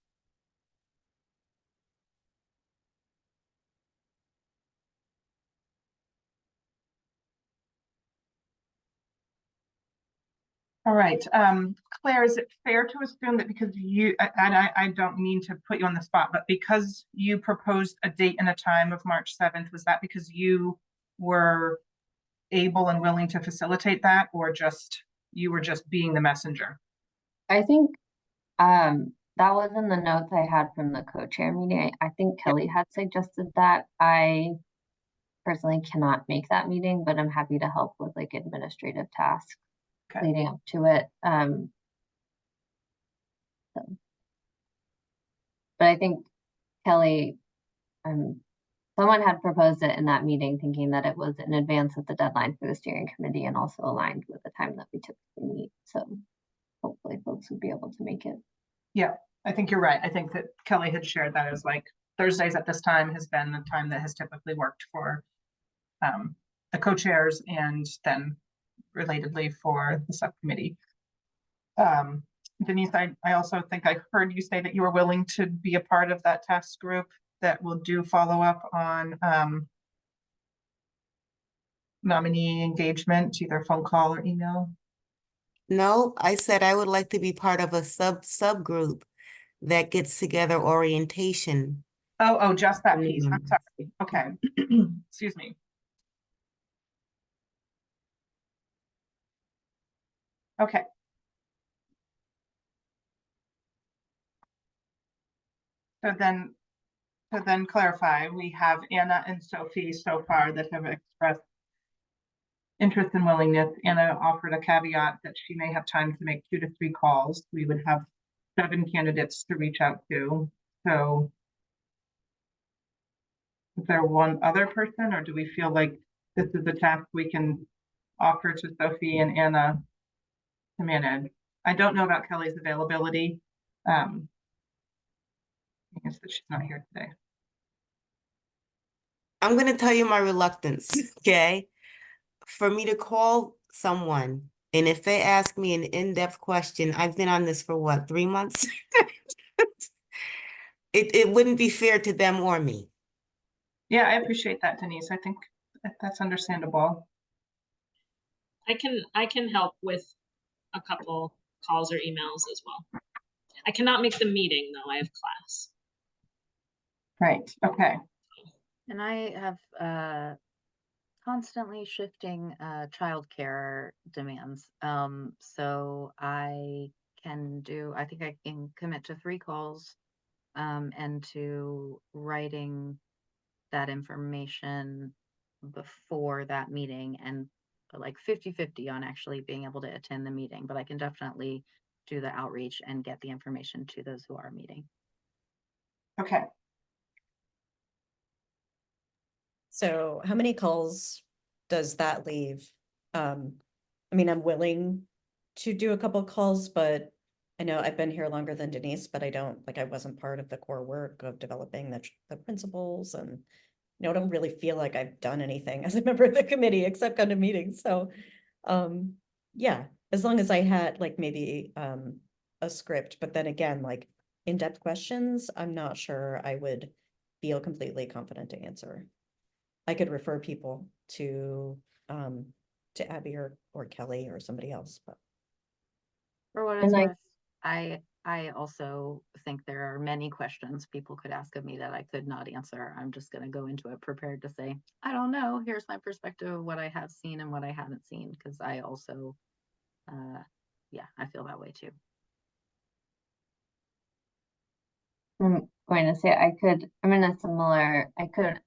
All right, Claire, is it fair to assume that because you, and I don't mean to put you on the spot, but because you proposed a date and a time of March 7th, was that because you were able and willing to facilitate that, or just, you were just being the messenger? I think that was in the notes I had from the co-chair meeting. I think Kelly had suggested that. I personally cannot make that meeting, but I'm happy to help with like administrative tasks Okay. leading up to it. But I think Kelly, someone had proposed it in that meeting thinking that it was in advance of the deadline for the steering committee and also aligned with the time that we typically meet. So hopefully folks would be able to make it. Yeah, I think you're right. I think that Kelly had shared that as like Thursdays at this time has been the time that has typically worked for the co-chairs and then relatedly for the subcommittee. Denise, I also think I heard you say that you were willing to be a part of that task group that will do follow up on nominee engagement, either phone call or email. No, I said I would like to be part of a subgroup that gets together orientation. Oh, just that piece. I'm sorry. Okay. Excuse me. Okay. So then clarify, we have Anna and Sophie so far that have expressed interest and willingness. Anna offered a caveat that she may have time to make 2 to 3 calls. We would have 7 candidates to reach out to. So is there one other person, or do we feel like this is a task we can offer to Sophie and Anna to manage? I don't know about Kelly's availability. I guess that she's not here today. I'm going to tell you my reluctance, okay? For me to call someone, and if they ask me an in-depth question, I've been on this for what, 3 months? It wouldn't be fair to them or me. Yeah, I appreciate that, Denise. I think that's understandable. I can help with a couple calls or emails as well. I cannot make the meeting though, I have class. Right, okay. And I have constantly shifting childcare demands. So I think I can commit to 3 calls and to writing that information before that meeting, and like 50-50 on actually being able to attend the meeting, but I can definitely do the outreach and get the information to those who are meeting. Okay. So how many calls does that leave? I mean, I'm willing to do a couple calls, but I know I've been here longer than Denise, but I wasn't part of the core work of developing the principles, and I don't really feel like I've done anything as a member of the committee except come to meetings. So yeah, as long as I had like maybe a script, but then again, like in-depth questions, I'm not sure I would feel completely confident to answer. I could refer people to Abby or Kelly or somebody else, but For what it's worth, I also think there are many questions people could ask of me that I could not answer. I'm just going to go into it prepared to say, I don't know. Here's my perspective of what I have seen and what I haven't seen, because I also, yeah, I feel that way too. I'm going to say I'm in a similar,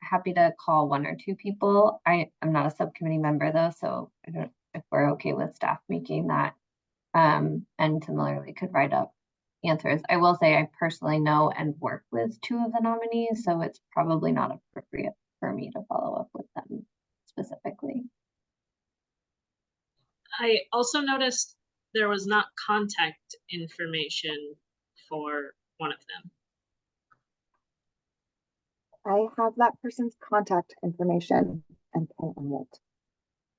happy to call 1 or 2 people. I'm not a subcommittee member though, so I don't, if we're okay with staff making that, and similarly could write up answers. I will say I personally know and work with 2 of the nominees, so it's probably not appropriate for me to follow up with them specifically. I also noticed there was not contact information for one of them. I have that person's contact information and can add it.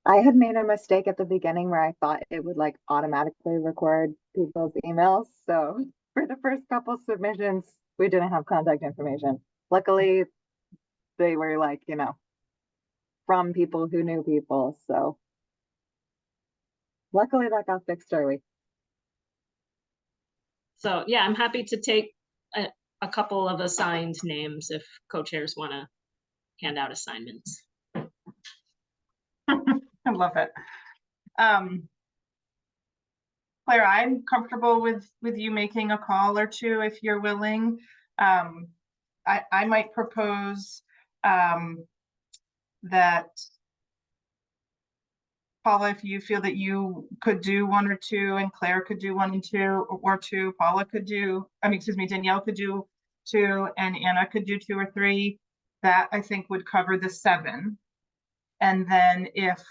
I had made a mistake at the beginning where I thought it would like automatically record people's emails. So for the first couple submissions, we didn't have contact information. Luckily, they were like, from people who knew people. So luckily that got fixed early. So yeah, I'm happy to take a couple of assigned names if co-chairs want to hand out assignments. I love it. Claire, I'm comfortable with you making a call or two if you're willing. I might propose that Paula, if you feel that you could do one or two, and Claire could do one and two, or two, Paula could do, excuse me, Danielle could do two, and Anna could do two or three, that I think would cover the 7. And then if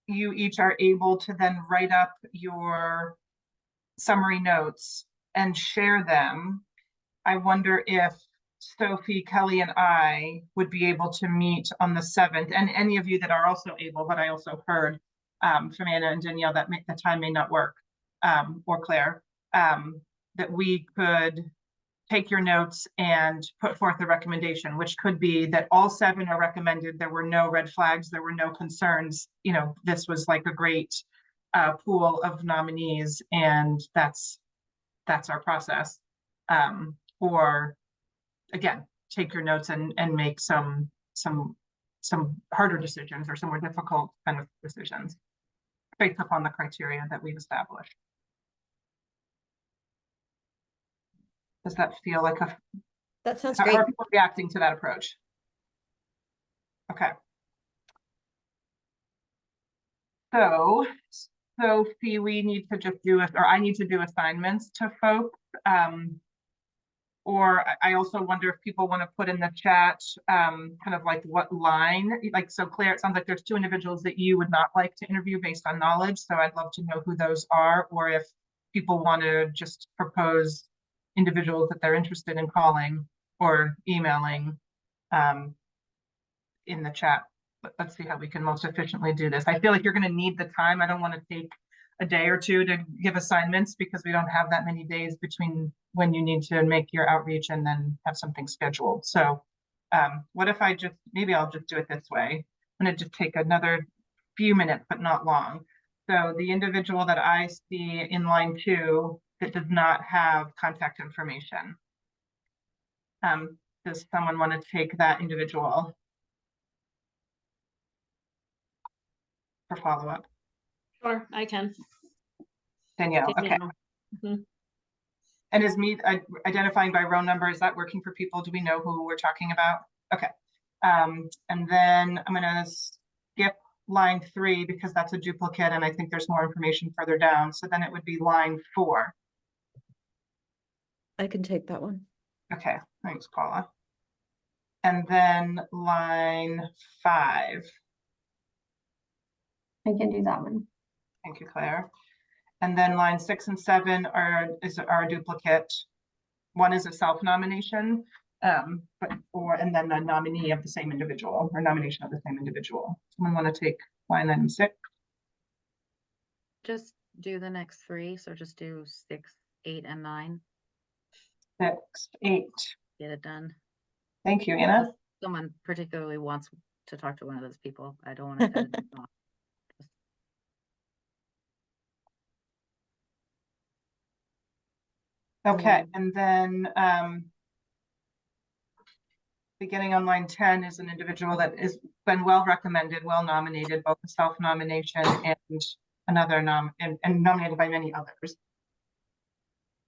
you each are able to then write up your summary notes and share them, I wonder if Sophie, Kelly, and I would be able to meet on the 7th, and any of you that are also able, but I also heard from Anna and Danielle that the time may not work, or Claire, that we could take your notes and put forth a recommendation, which could be that all 7 are recommended. There were no red flags, there were no concerns. You know, this was like a great pool of nominees, and that's our process. Or again, take your notes and make some harder decisions or some more difficult kind of decisions based upon the criteria that we've established. Does that feel like That sounds how great. are people reacting to that approach? Okay. So Sophie, we need to just do or I need to do assignments to folks. Or I also wonder if people want to put in the chat kind of like what line, like, so Claire, it sounds like there's 2 individuals that you would not like to interview based on knowledge. So I'd love to know who those are, or if people want to just propose individuals that they're interested in calling or emailing in the chat. But let's see how we can most efficiently do this. I feel like you're going to need the time. I don't want to take a day or two to give assignments because we don't have that many days between when you need to make your outreach and then have something scheduled. So what if I maybe I'll just do it this way. I'm going to just take another few minutes, but not long. So the individual that I see in line 2 that does not have contact information. Does someone want to take that individual for follow-up? Sure, I can. Danielle, okay. Mhm. And is me identifying by row number, is that working for people? Do we know who we're talking about? Okay. And then I'm gonna skip line 3 because that's a duplicate and I think there's more information further down. So then it would be line 4. I can take that one. Okay, thanks, Paula. And then line 5. I can do that one. Thank you, Claire. And then line 6 and 7 are a duplicate. One is a self-nomination, and then the nominee of the same individual, or nomination of the same individual. Someone want to take line item 6? Just do the next 3. So just do 6, 8, and 9. 6, 8. Get it done. Thank you, Anna. Unless someone particularly wants to talk to one of those people. I don't want to cut it off. Okay, and then beginning on line 10 is an individual that has been well recommended, well nominated, both a self-nomination and another and nominated by many others.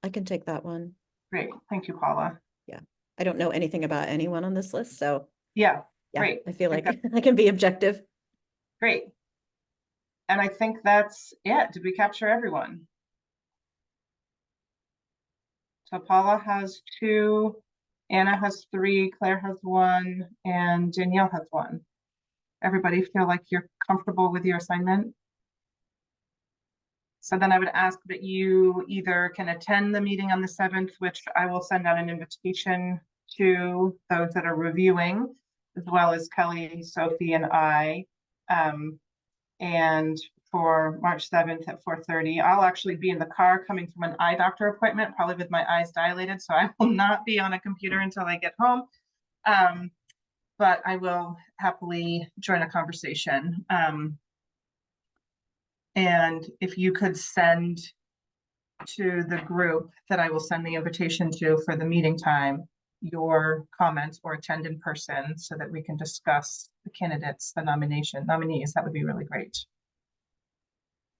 I can take that one. Great, thank you, Paula. Yeah, I don't know anything about anyone on this list, so Yeah, yeah, great. I feel like I can be objective. Great. And I think that's it. Did we capture everyone? So Paula has 2, Anna has 3, Claire has 1, and Danielle has 1. Everybody feel like you're comfortable with your assignment? So then I would ask that you either can attend the meeting on the 7th, which I will send out an invitation to those that are reviewing, as well as Kelly, Sophie, and I. And for March 7th at 4:30, I'll actually be in the car coming from an eye doctor appointment, probably with my eyes dilated, so I will not be on a computer until I get home. But I will happily join a conversation. And if you could send to the group that I will send the invitation to for the meeting time, your comments or attend in person so that we can discuss the candidates, the nominees. That would be really great.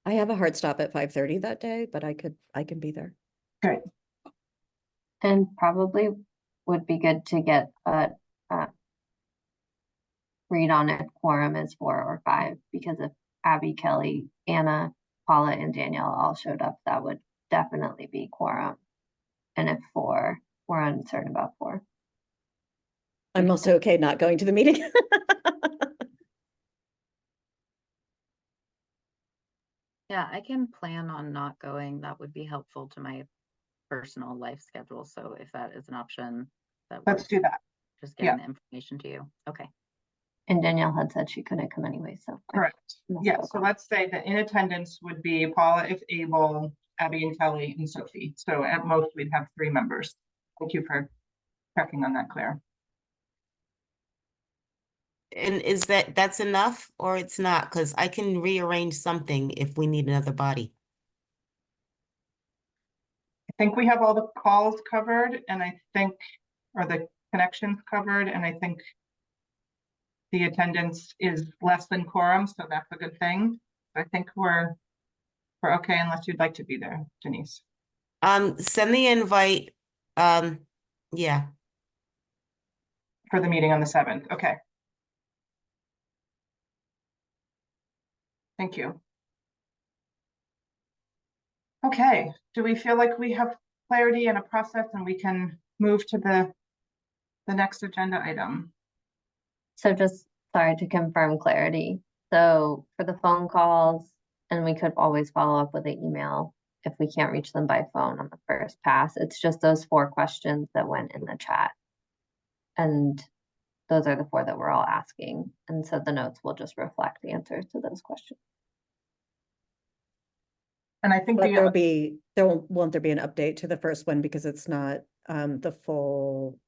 I have a hard stop at 5:30 that day, but I can be there. Great. And probably would be good to get a read on if quorum is 4 or 5, because if Abby, Kelly, Anna, Paula, and Danielle all showed up, that would definitely be quorum. And if 4, we're uncertain about 4. I'm also okay not going to the meeting. Yeah, I can plan on not going. That would be helpful to my personal life schedule. So if that is an option, that Let's works. do that. Just getting the information to you. Okay. And Danielle had said she couldn't come anyway, so. Correct. must Yeah, go so go. let's say that in attendance would be Paula, if able, Abby and Kelly and Sophie. So at most we'd have 3 members. Thank you for checking on that, Claire. And is that's enough or it's not? Because I can rearrange something if we need another body. I think we have all the calls covered and I think, or the connections covered, and I think the attendance is less than quorum, so that's a good thing. I think we're okay unless you'd like to be there, Denise. Send the invite. Yeah. For the meeting on the 7th. Okay. Thank you. Okay, do we feel like we have clarity and a process and we can move to the next agenda item? So just, sorry, to confirm clarity. So for the phone calls, and we could always follow up with an email if we can't reach them by phone on the first pass. It's just those 4 questions that went in the chat. And those are the 4 that we're all asking. And so the notes will just reflect the answers to those questions. And I think But won't there be an update to the first one because it's not the full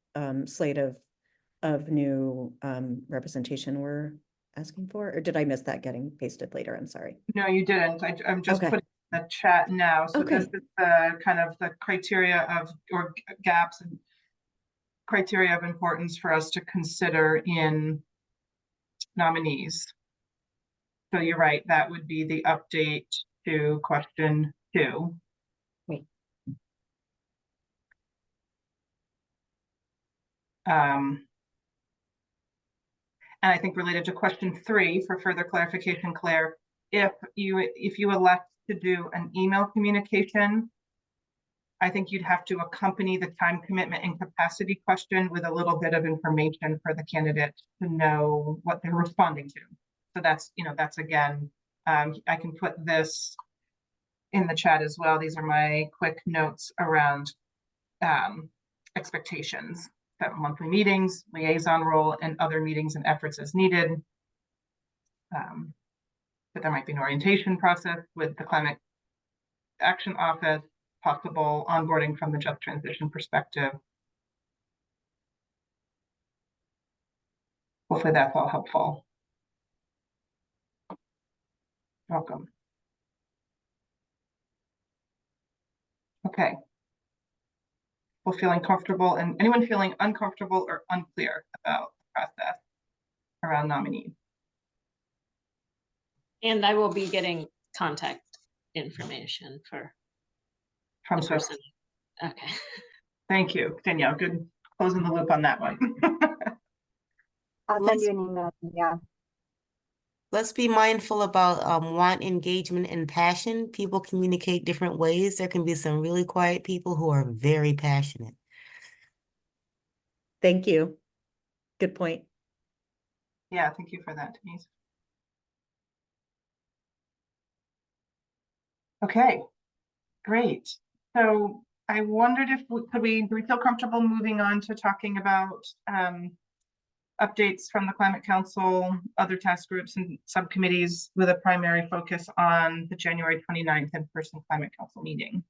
slate of new representation we're asking for? Or did I miss that getting pasted later? I'm sorry. No, you didn't. I'm just Okay. putting in the chat now. So Okay. this is the kind of the criteria of, or gaps and criteria of importance for us to consider in nominees. So you're right, that would be the update to question 2. Great. And I think related to question 3, for further clarification, Claire, if you elect to do an email communication, I think you'd have to accompany the time commitment and capacity question with a little bit of information for the candidate to know what they're responding to. So that's, that's again, I can put this in the chat as well. These are my quick notes around expectations. That monthly meetings, liaison role, and other meetings and efforts as needed. But there might be an orientation process with the Climate Action Office, possible onboarding from the just transition perspective. Hopefully that's all helpful. Welcome. Okay. Well, feeling comfortable, and anyone feeling uncomfortable or unclear about the process around nominees? And I will be getting contact information From the Sophie. person. Okay. Thank you, Danielle. Good closing the loop on that one. I'll send you an email. Yeah. Let's be mindful about want, engagement, and passion. People communicate different ways. There can be some really quiet people who are very passionate. Thank you. Good point. Yeah, thank you for that, Denise. Okay, great. So I wondered if do we feel comfortable moving on to talking about updates from the Climate Council, other task groups and subcommittees with a primary focus on the January 29th in-person Climate Council meeting.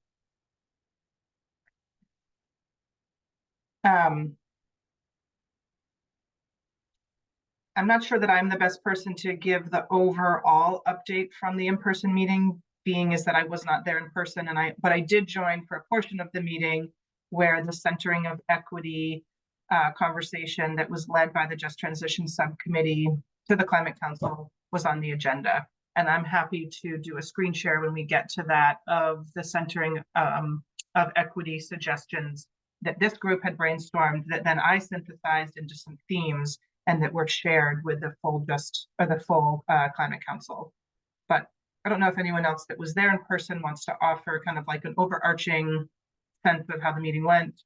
I'm not sure that I'm the best person to give the overall update from the in-person meeting being is that I was not there in person, but I did join for a portion of the meeting where the centering of equity conversation that was led by the Just Transition Subcommittee to the Climate Council was on the agenda. And I'm happy to do a screen share when we get to that of the centering of equity suggestions that this group had brainstormed that then I synthesized into some themes and that were shared with the full Climate Council. But I don't know if anyone else that was there in person wants to offer kind of like an overarching sense of how the meeting went,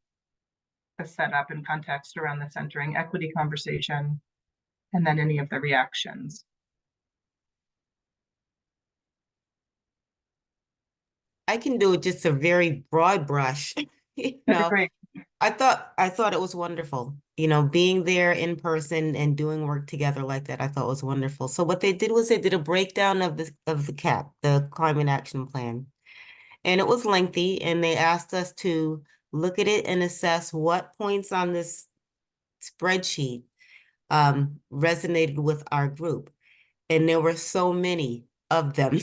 the setup and context around the centering equity conversation, and then any of the reactions. I can do just a very broad brush. You That'd know, be great. I thought it was wonderful. You know, being there in person and doing work together like that, I thought was wonderful. So what they did was they did a breakdown of the CAP, the Climate Action Plan. And it was lengthy, and they asked us to look at it and assess what points on this spreadsheet resonated with our group. And there were so many of them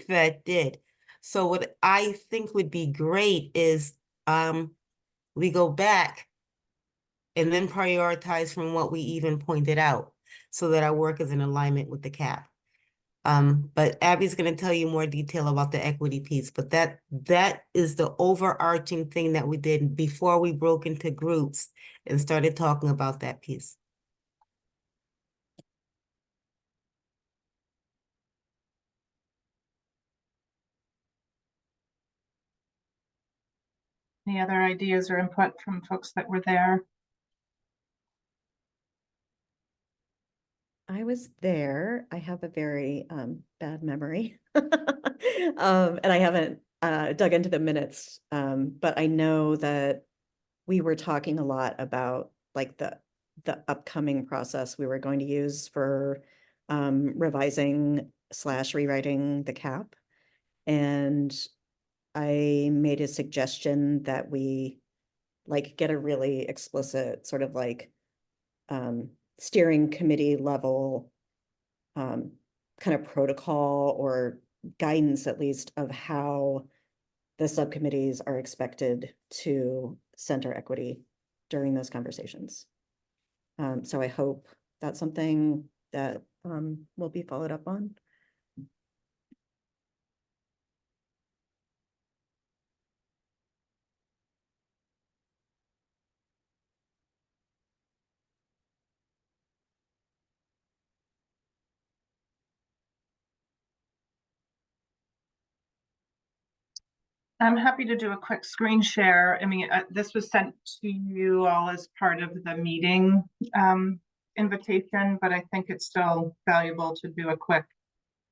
that did. So what I think would be great is we go back and then prioritize from what we even pointed out so that our work is in alignment with the CAP. But Abby's going to tell you more detail about the equity piece, but that is the overarching thing that we did before we broke into groups and started talking about that piece. Any other ideas or input from folks that were there? I was there. I have a very bad memory. And I haven't dug into the minutes, but I know that we were talking a lot about like the upcoming process we were going to use for revising / rewriting the CAP. And I made a suggestion that we like get a really explicit sort of like steering committee level kind of protocol or guidance, at least, of how the subcommittees are expected to center equity during those conversations. So I hope that's something that will be followed up on. I'm happy to do a quick screen share. I mean, this was sent to you all as part of the meeting invitation, but I think it's still valuable to do a quick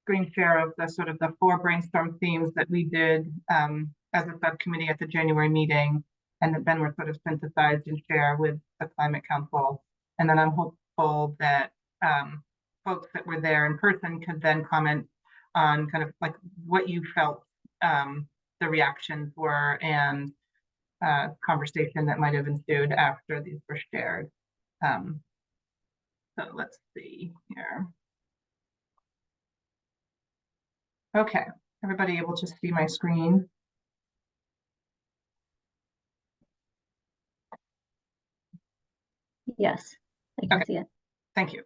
screen share of the sort of the 4 brainstorm themes that we did as a subcommittee at the January meeting, and that then were sort of synthesized and shared with the Climate Council. And then I'm hopeful that folks that were there in person could then comment on kind of like what you felt the reactions were and conversation that might have ensued after these were shared. So let's see here. Okay, everybody able to see my screen? Yes, I can see it. Thank you.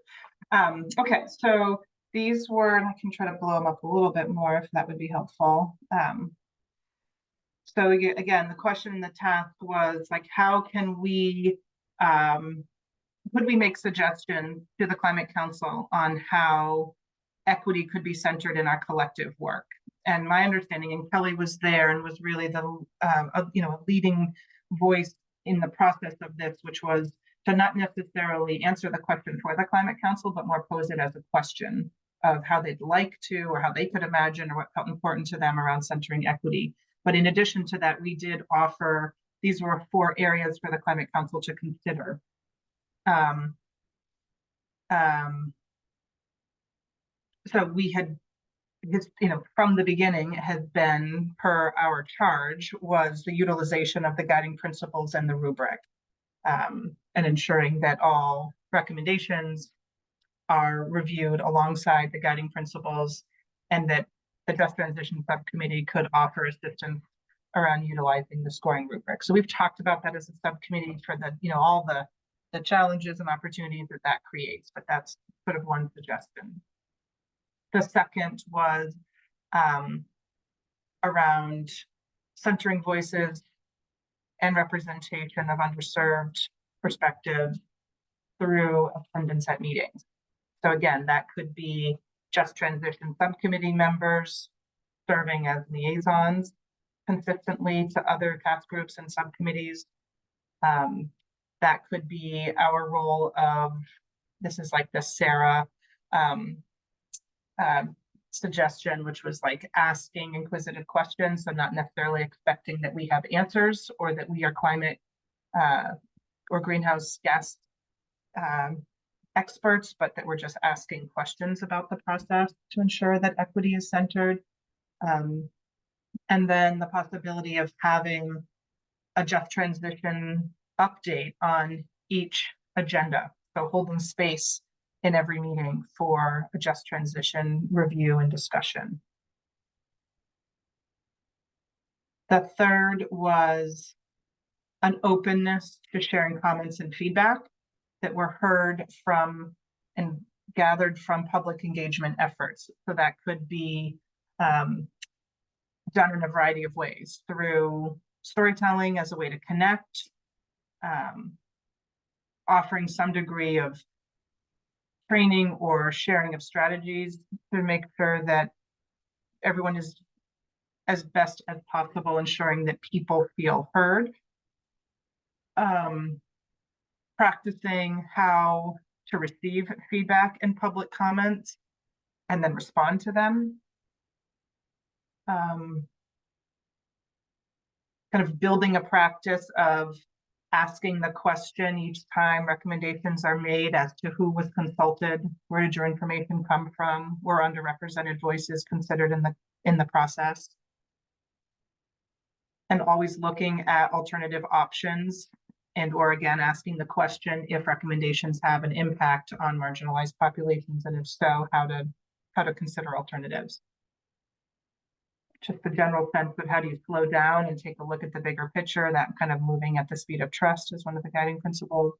Okay, so these were, and I can try to blow them up a little bit more if that would be helpful. So again, the question in the task was like, how can we, could we make suggestions to the Climate Council on how equity could be centered in our collective work? And my understanding, and Kelly was there and was really the, a leading voice in the process of this, which was to not necessarily answer the question for the Climate Council, but more pose it as a question of how they'd like to, or how they could imagine, or what felt important to them around centering equity. But in addition to that, we did offer, these were 4 areas for the Climate Council to consider. So we had, from the beginning has been per our charge was the utilization of the guiding principles and the rubric, and ensuring that all recommendations are reviewed alongside the guiding principles, and that the Just Transition Subcommittee could offer assistance around utilizing the scoring rubric. So we've talked about that as a subcommittee for the, all the challenges and opportunities that that creates, but that's sort of one suggestion. The second was around centering voices and representation of underserved perspectives through attendance at meetings. So again, that could be Just Transition Subcommittee members serving as liaisons consistently to other task groups and subcommittees. That could be our role of, this is like the Sarah suggestion, which was like asking inquisitive questions, so not necessarily expecting that we have answers or that we are climate or greenhouse gas experts, but that we're just asking questions about the process to ensure that equity is centered. And then the possibility of having a Just Transition update on each agenda. So holding space in every meeting for a Just Transition review and discussion. The third was an openness to sharing comments and feedback that were heard from and gathered from public engagement efforts. So that could be done in a variety of ways, through storytelling as a way to connect, offering some degree of training or sharing of strategies to make sure that everyone is as best as possible, ensuring that people feel heard. Practicing how to receive feedback and public comments and then respond to them. Kind of building a practice of asking the question each time recommendations are made as to who was consulted, where did your information come from, were underrepresented voices considered in the process, and always looking at alternative options, and or again asking the question if recommendations have an impact on marginalized populations, and if so, how to consider alternatives. Just the general sense of how do you slow down and take a look at the bigger picture, that kind of moving at the speed of trust is one of the guiding principles.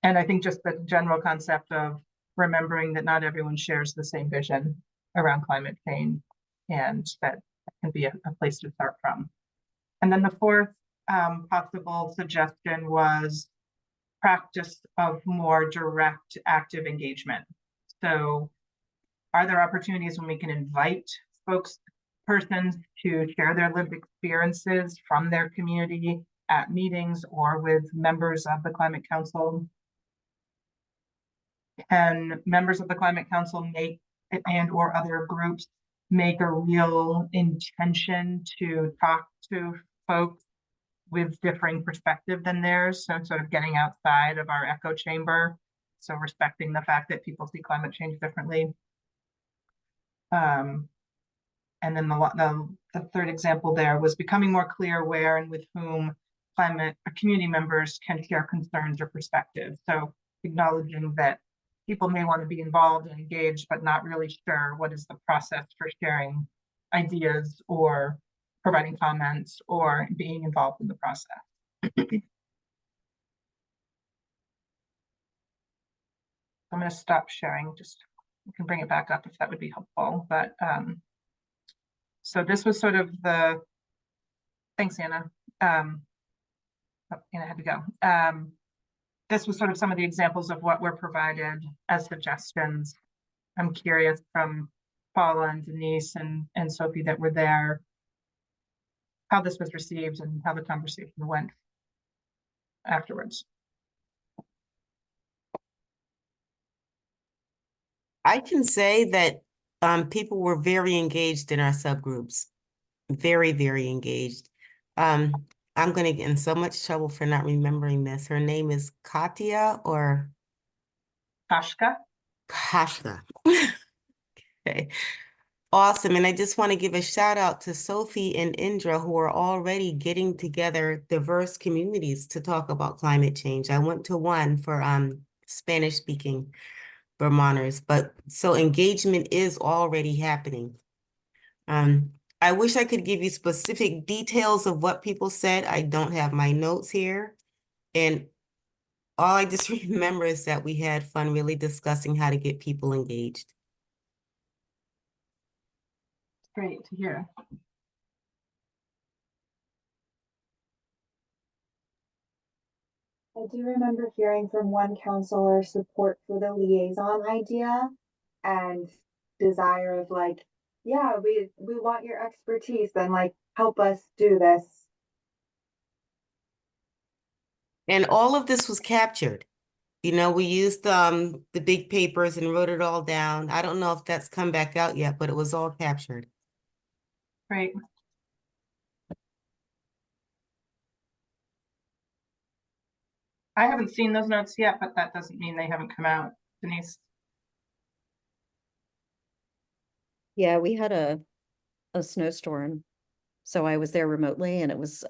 And I think just the general concept of remembering that not everyone shares the same vision around climate change, and that can be a place to start from. And then the fourth possible suggestion was practice of more direct active engagement. So are there opportunities when we can invite spokespersons to share their lived experiences from their community at meetings or with members of the Climate Council? Can members of the Climate Council make and or other groups make a real intention to talk to folks with differing perspective than theirs? So sort of getting outside of our echo chamber. So respecting the fact that people see climate change differently. And then the third example there was becoming more clear where and with whom climate or community members can share concerns or perspectives. So acknowledging that people may want to be involved and engaged, but not really sure what is the process for sharing ideas or providing comments or being involved in the process. I'm going to stop sharing, just you can bring it back up if that would be helpful. But so this was sort of the, thanks, Anna. Anna had to go. This was sort of some of the examples of what were provided as suggestions. I'm curious from Paula and Denise and Sophie that were there, how this was received and how the conversation went afterwards. I can say that people were very engaged in our subgroups, very, very engaged. I'm going to get in so much trouble for not remembering this. Her name is Katya or Kashka. Kashka. Okay. Awesome. And I just want to give a shout out to Sophie and Indra, who are already getting together diverse communities to talk about climate change. I went to one for Spanish speaking Vermonters, but so engagement is already happening. I wish I could give you specific details of what people said. I don't have my notes here. And all I just remember is that we had fun really discussing how to get people engaged. Great to hear. I do remember hearing from one counselor support for the liaison idea and desire of like, yeah, we want your expertise and like help us do this. And all of this was captured. You know, we used the big papers and wrote it all down. I don't know if that's come back out yet, but it was all captured. Great. I haven't seen those notes yet, but that doesn't mean they haven't come out, Denise. Yeah, we had a snowstorm, so I was there remotely, and it was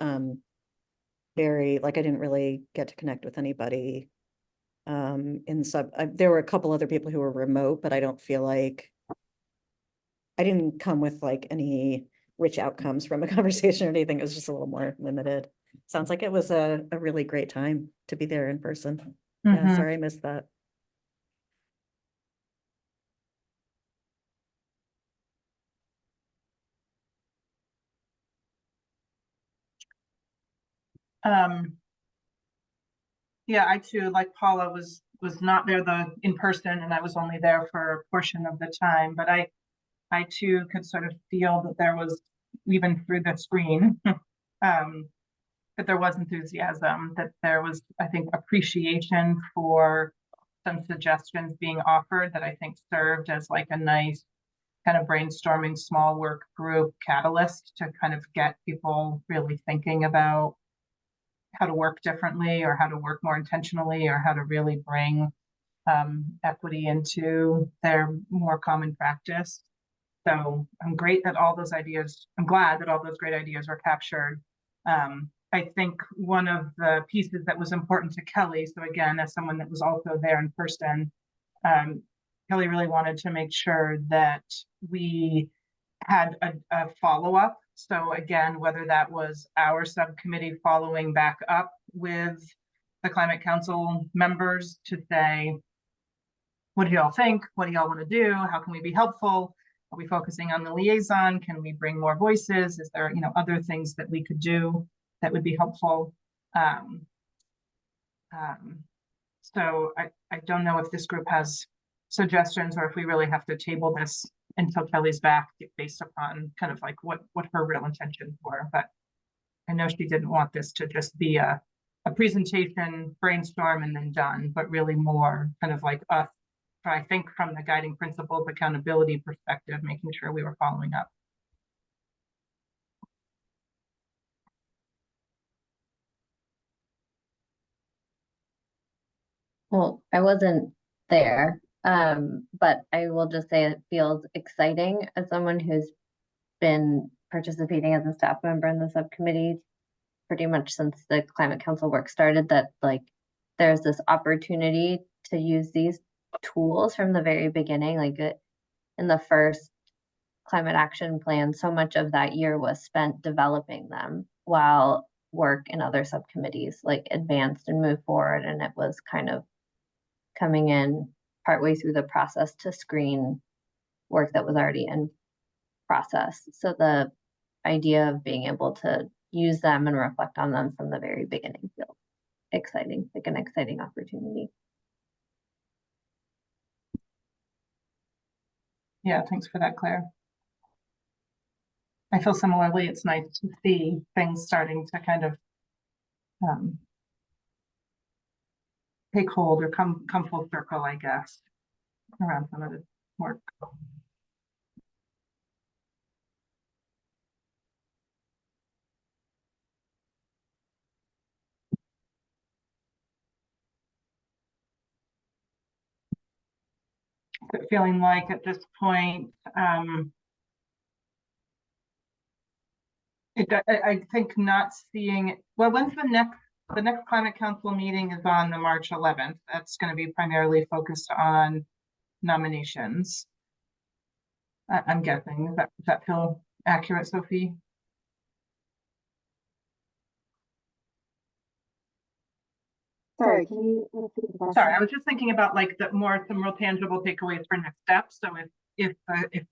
very, like, I didn't really get to connect with anybody. There were a couple other people who were remote, but I don't feel like I didn't come with like any rich outcomes from a conversation or anything. It was just a little more limited. Sounds like it was a really great time to be there in person. Yeah, Mhm. sorry I missed that. Yeah, I too, like Paula, was not there in person, and I was only there for a portion of the time, but I too could sort of feel that there was, even through the screen, that there was enthusiasm, that there was, I think, appreciation for some suggestions being offered that I think served as like a nice kind of brainstorming small work group catalyst to kind of get people really thinking about how to work differently, or how to work more intentionally, or how to really bring equity into their more common practice. So I'm glad that all those great ideas were captured. I think one of the pieces that was important to Kelly, so again, as someone that was also there in person, Kelly really wanted to make sure that we had a follow-up. So again, whether that was our subcommittee following back up with the Climate Council members to say, what do y'all think? What do y'all want to do? How can we be helpful? Are we focusing on the liaison? Can we bring more voices? Is there, other things that we could do that would be helpful? So I don't know if this group has suggestions, or if we really have to table this until Kelly's back, based upon kind of like what her real intentions were. But I know she didn't want this to just be a presentation, brainstorm, and then done, but really more kind of like us, I think, from the guiding principles accountability perspective, making sure we were following up. Well, I wasn't there, but I will just say it feels exciting as someone who's been participating as a staff member in the subcommittee pretty much since the Climate Council work started, that like there's this opportunity to use these tools from the very beginning. Like in the first climate action plan, so much of that year was spent developing them, while work in other subcommittees like advanced and moved forward, and it was kind of coming in partway through the process to screen work that was already in process. So the idea of being able to use them and reflect on them from the very beginning feels exciting, like an exciting opportunity. Yeah, thanks for that, Claire. I feel similarly. It's nice to see things starting to kind of take hold, or come full circle, I guess, around some of the work. Feeling like at this point, I think not seeing, well, when's the next Climate Council meeting is on the March 11th. That's going to be primarily focused on nominations. I'm guessing. Does that feel accurate, Sophie? Sorry, can you repeat the question? Sorry, I was just thinking about like some real tangible takeaways for next steps. So if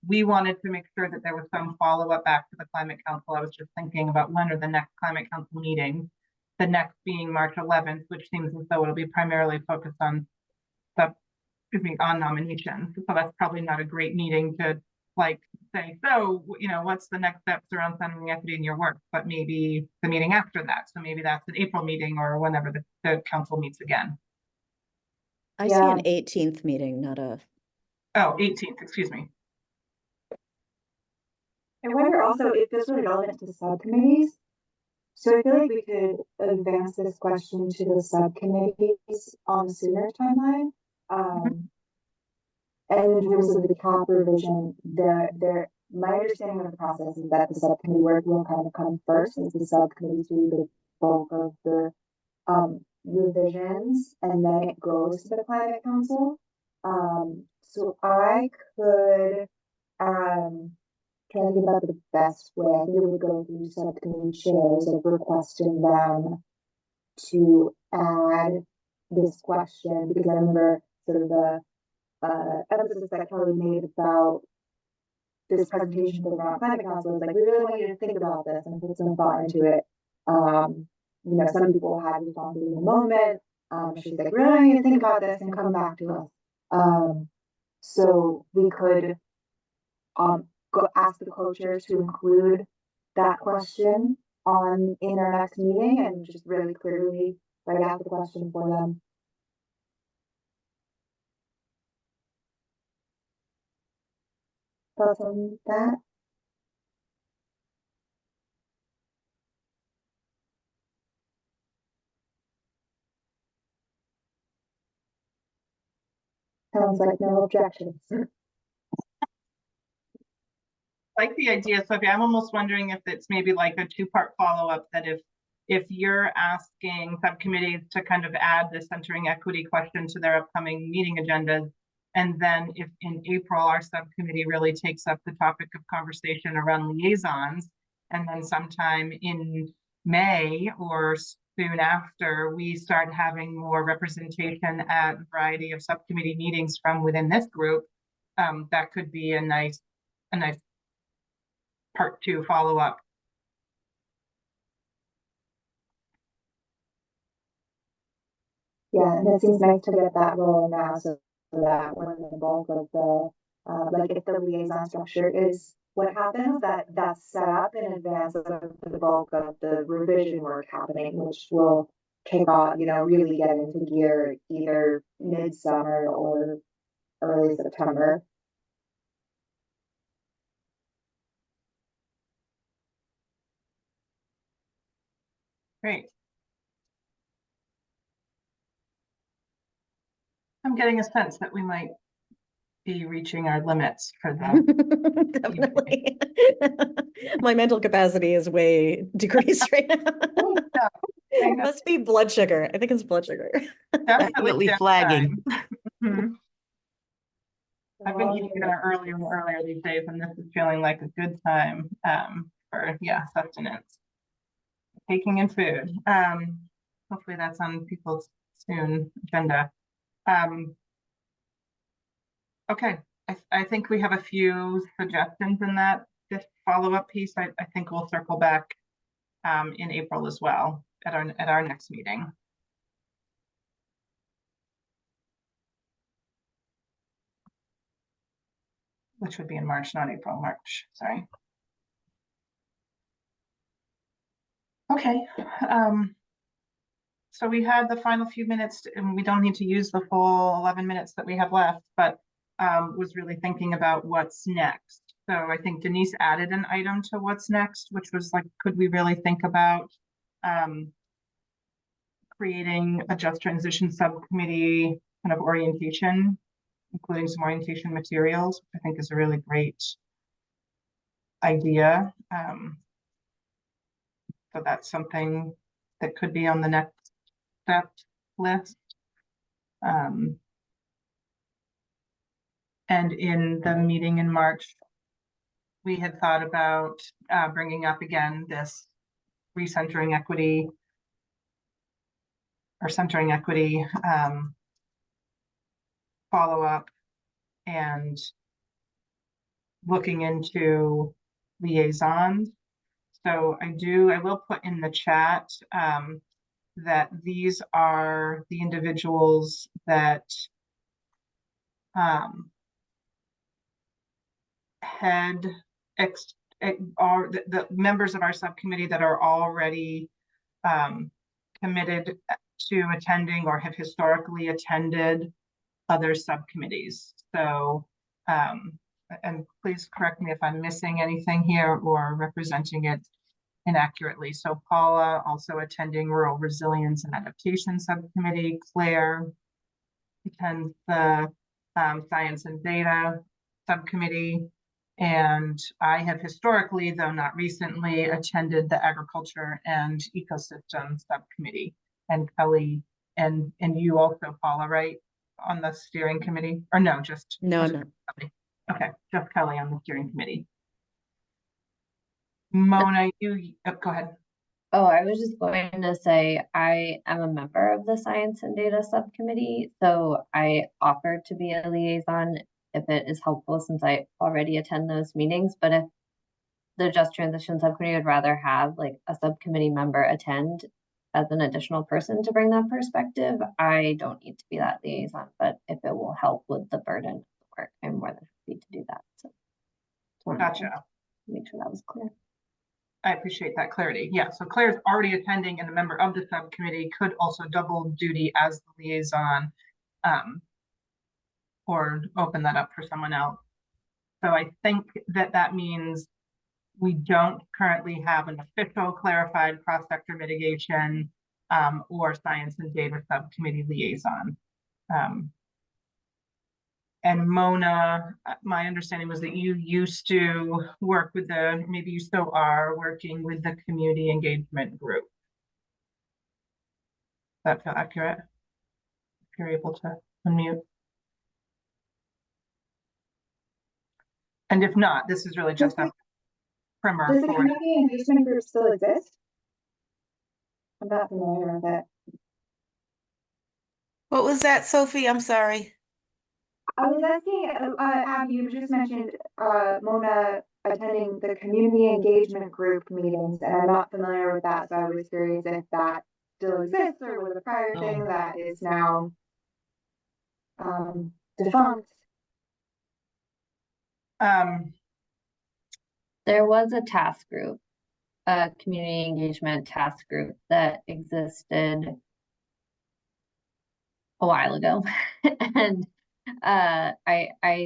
we wanted to make sure that there was some follow-up back to the Climate Council, I was just thinking about when are the next Climate Council meeting, the next being March 11th, which seems as though it'll be primarily focused on on nominations. So that's probably not a great meeting to like say, so, what's the next steps around centering equity in your work, but maybe the meeting after that. So maybe that's an April meeting or whenever the council meets again. I see an 18th meeting, not a. Oh, 18th, excuse me. I wonder also if this was relevant to subcommittees. So I feel like we could advance this question to the subcommittees on the sooner timeline. And in terms of the cap revision, my understanding of the process is that the subcommittee work will kind of come first, as the subcommittees do the bulk of the revisions, and then it goes to the Climate Council. So I could try to think about the best way. I think it would go through subcommittee chairs of requesting them to add this question, because I remember sort of the emphasis that Kelly made about this presentation to the Vermont Climate Council was like, we really want you to think about this and put some thought into it. Some people had responses in the moment. She's like, really want you to think about this and come back to us. So we could go ask the co-chairs to include that question in our next meeting and just really clearly write out the question for them. Thoughts on that? Sounds like no objections. Like the idea, Sophie. I'm almost wondering if it's maybe like a two-part follow-up, that if you're asking subcommittees to kind of add the centering equity question to their upcoming meeting agendas, and then if in April our subcommittee really takes up the topic of conversation around liaisons, and then sometime in May or soon after we start having more representation at a variety of subcommittee meetings from within this group, that could be a nice part 2 follow-up. Yeah, and it seems nice to get that rolling now, so that when the bulk of the like if the liaison structure is what happens, that's set up in advance of the bulk of the revision work happening, which will kick off, really get into gear either midsummer or early September. Great. I'm getting a sense that we might be reaching our limits for that. Definitely. My mental capacity is way decreased right now. It must be blood sugar. I think it's blood sugar. Definitely flagging. I've been eating dinner earlier and earlier these days, and this is feeling like a good time for sustenance. Taking in food. Hopefully that's on people's soon agenda. Okay, I think we have a few suggestions in this follow-up piece. I think we'll circle back in April as well at our next meeting. Which would be in March, not April, March, sorry. Okay, so we had the final few minutes, and we don't need to use the full 11 minutes that we have left, but was really thinking about what's next. So I think Denise added an item to what's next, which was like, could we really think about creating a just transition subcommittee kind of orientation, including some orientation materials, which I think is a really great idea. So that's something that could be on the next step list. And in the meeting in March, we had thought about bringing up again this recentering equity or centering equity follow-up and looking into liaisons. So I will put in the chat that these are the individuals that are the members of our subcommittee that are already committed to attending or have historically attended other subcommittees. So, and please correct me if I'm missing anything here or representing it inaccurately. So Paula also attending Rural Resilience and Adaptation Subcommittee. Claire attends the Science and Data Subcommittee. And I have historically, though not recently, attended the Agriculture and Ecosystem Subcommittee. And Kelly, and you also, Paula, right? On the steering committee? Or no, just No, I'm just not. Kelly. Okay, just Kelly on the steering committee. Mona, go ahead. Oh, I was just going to say, I am a member of the Science and Data Subcommittee, so I offered to be a liaison if it is helpful since I already attend those meetings. But if the Just Transition Subcommittee would rather have like a subcommittee member attend as an additional person to bring that perspective, I don't need to be that liaison. But if it will help with the burden of the work, I'm more than happy to do that. So just wanted to Gotcha. make sure that was clear. I appreciate that clarity. Yeah, so Claire's already attending and a member of the subcommittee, could also double duty as the liaison, or open that up for someone else. So I think that means we don't currently have an official clarified cross-sector mitigation or science and data subcommittee liaison. And Mona, my understanding was that you used to work with maybe you still are working with the community engagement group. Does that feel accurate? If you're able to unmute. And if not, this is really just a primer Does the for community engagement group still exist? I'm not familiar with it. What was that, Sophie? I'm sorry. I was asking, Abby, you just mentioned Mona attending the community engagement group meetings, and I'm not familiar with that, so I was curious if that still exists or was a prior thing that is now defunct. There was a task group, a community engagement task group that existed a while ago. And I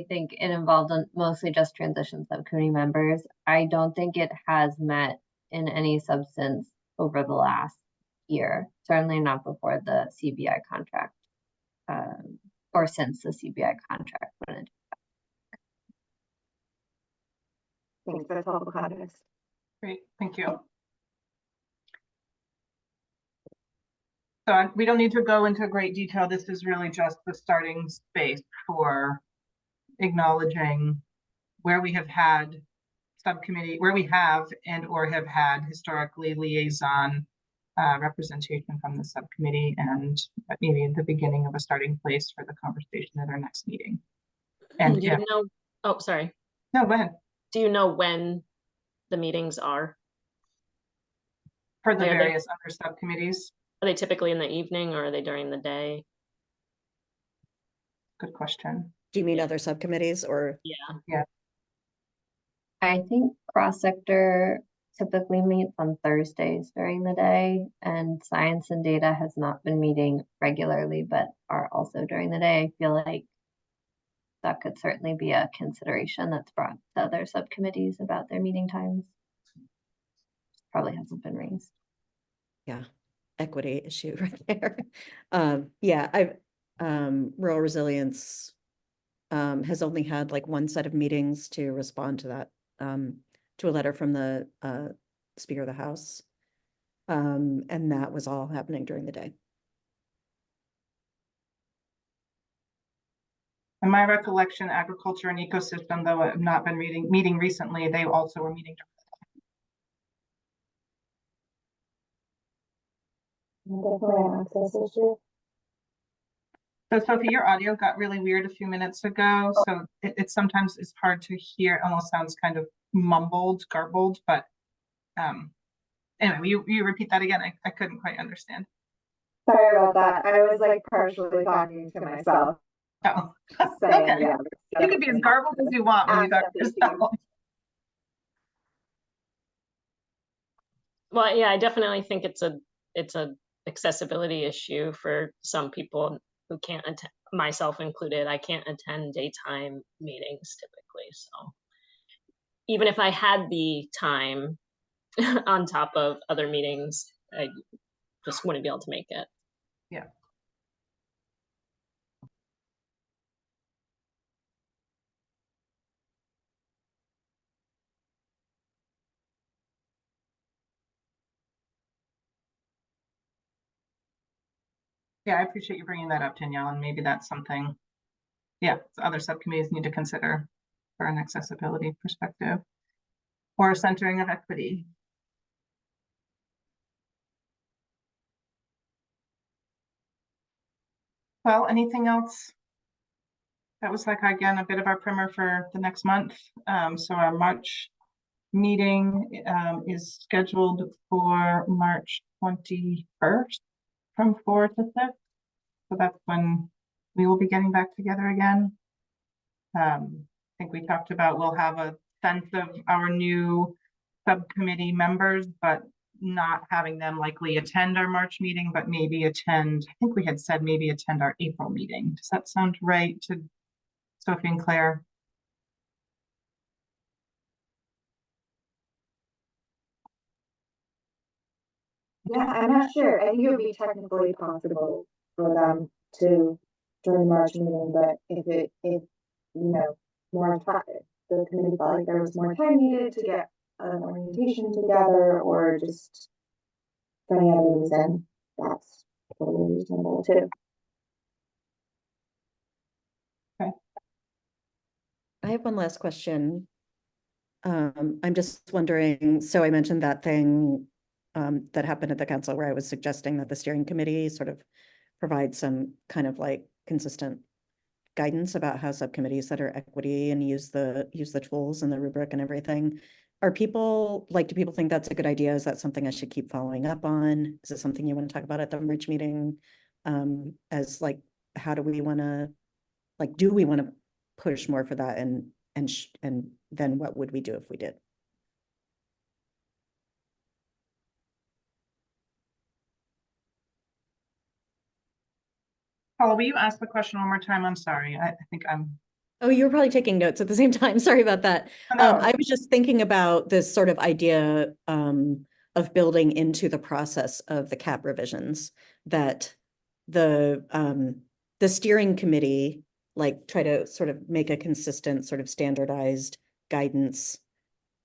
think it involved mostly Just Transition Subcommittee members. I don't think it has met in any substance over the last year, certainly not before the CBI contract, or since the CBI contract went into. Thanks, that's helpful context. Great, thank you. So we don't need to go into great detail. This is really just the starting space for acknowledging where we have had subcommittee, where we have and or have had historically liaison representation from the subcommittee, and maybe the beginning of a starting place for the conversation at our next meeting. And do you know, oh, sorry. No, go ahead. Do you know when the meetings are? For the various other subcommittees? Are they typically in the evening or are they during the day? Good question. Do you mean other subcommittees or? Yeah. I think cross-sector typically meets on Thursdays during the day, and science and data has not been meeting regularly, but are also during the day. I feel like that could certainly be a consideration that's brought to other subcommittees about their meeting times. Probably hasn't been raised. Yeah, equity issue right there. Yeah, Rural Resilience has only had like one set of meetings to respond to that, to a letter from the Speaker of the House. And that was all happening during the day. In my recollection, agriculture and ecosystem, though I've not been meeting recently, they also were meeting. Definitely an access issue. So Sophie, your audio got really weird a few minutes ago, so it sometimes is hard to hear. It almost sounds kind of mumbled, garbled, but anyway, you repeat that again. I couldn't quite understand. Sorry about that. I was like partially talking to myself. Oh, Saying, okay. yeah, You can be as garbled as you want when you talk to yourself. Well, yeah, I definitely think it's a accessibility issue for some people who can't attend, myself included. I can't attend daytime meetings typically. So even if I had the time on top of other meetings, I just wouldn't be able to make it. Yeah. Yeah, I appreciate you bringing that up, Danielle, and maybe that's something, yeah, other subcommittees need to consider for an accessibility perspective or centering of equity. Well, anything else? That was like, again, a bit of our primer for the next month. So our March meeting is scheduled for March 21st from 4 to 6. So that's when we will be getting back together again. I think we talked about we'll have a sense of our new subcommittee members, but not having them likely attend our March meeting, but maybe attend, I think we had said maybe attend our April meeting. Does that sound right to Sophie and Claire? Yeah, I'm not sure. I think it would be technically possible for them to join the March meeting, but if you know, more time, the committee felt like there was more time needed to get an orientation together or just for any other reason, that's totally reasonable too. I have one last question. I'm just wondering, so I mentioned that thing that happened at the council where I was suggesting that the steering committee sort of provide some kind of like consistent guidance about how subcommittees that are equity and use the tools and the rubric and everything. Do people think that's a good idea? Is that something I should keep following up on? Is it something you want to talk about at the March meeting? As like, how do we want to, like, do we want to push more for that? And then what would we do if we did? Paula, will you ask the question one more time? I'm sorry. I think I'm. Oh, you were probably taking notes at the same time. Sorry about that. I was just thinking about this sort of idea of building into the process of the cap revisions that the steering committee like try to sort of make a consistent sort of standardized guidance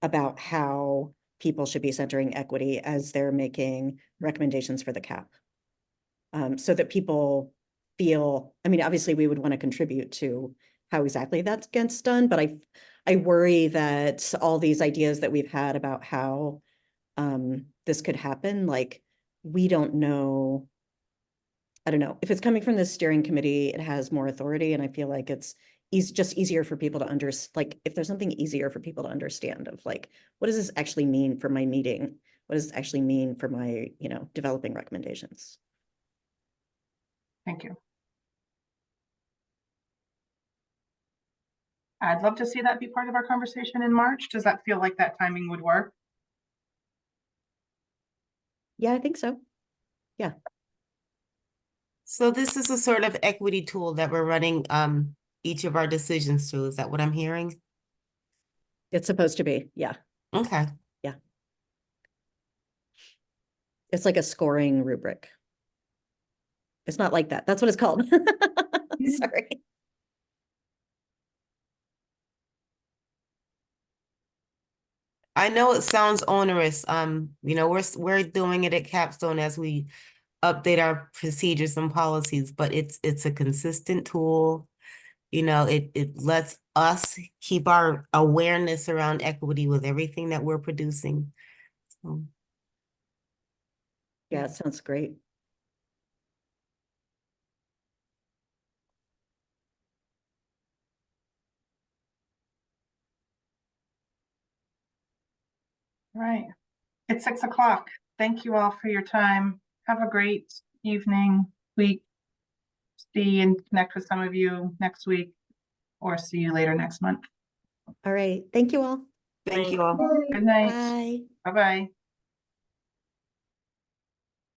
about how people should be centering equity as they're making recommendations for the cap. So that people feel, I mean, obviously we would want to contribute to how exactly that gets done, but I worry that all these ideas that we've had about how this could happen, like we don't know. I don't know if it's coming from the steering committee, it has more authority, and I feel like it's just easier for people to understand. Like if there's something easier for people to understand of like, what does this actually mean for my meeting? What does it actually mean for my, developing recommendations? Thank you. I'd love to see that be part of our conversation in March. Does that feel like that timing would work? Yeah, I think so. Yeah. So this is a sort of equity tool that we're running each of our decisions through. Is that what I'm hearing? It's supposed to be. Yeah. Okay. Yeah. It's like a scoring rubric. It's not like that. That's what it's called. Sorry. I know it sounds onerous. We're doing it at Capstone as we update our procedures and policies, but it's a consistent tool. it lets us keep our awareness around equity with everything that we're producing. So, Yeah, it sounds great. Right. It's 6 o'clock. Thank you all for your time. Have a great evening, week. See and connect with some of you next week or see you later next month. All right. Thank you all. thank you all. Good night. Bye. Bye-bye.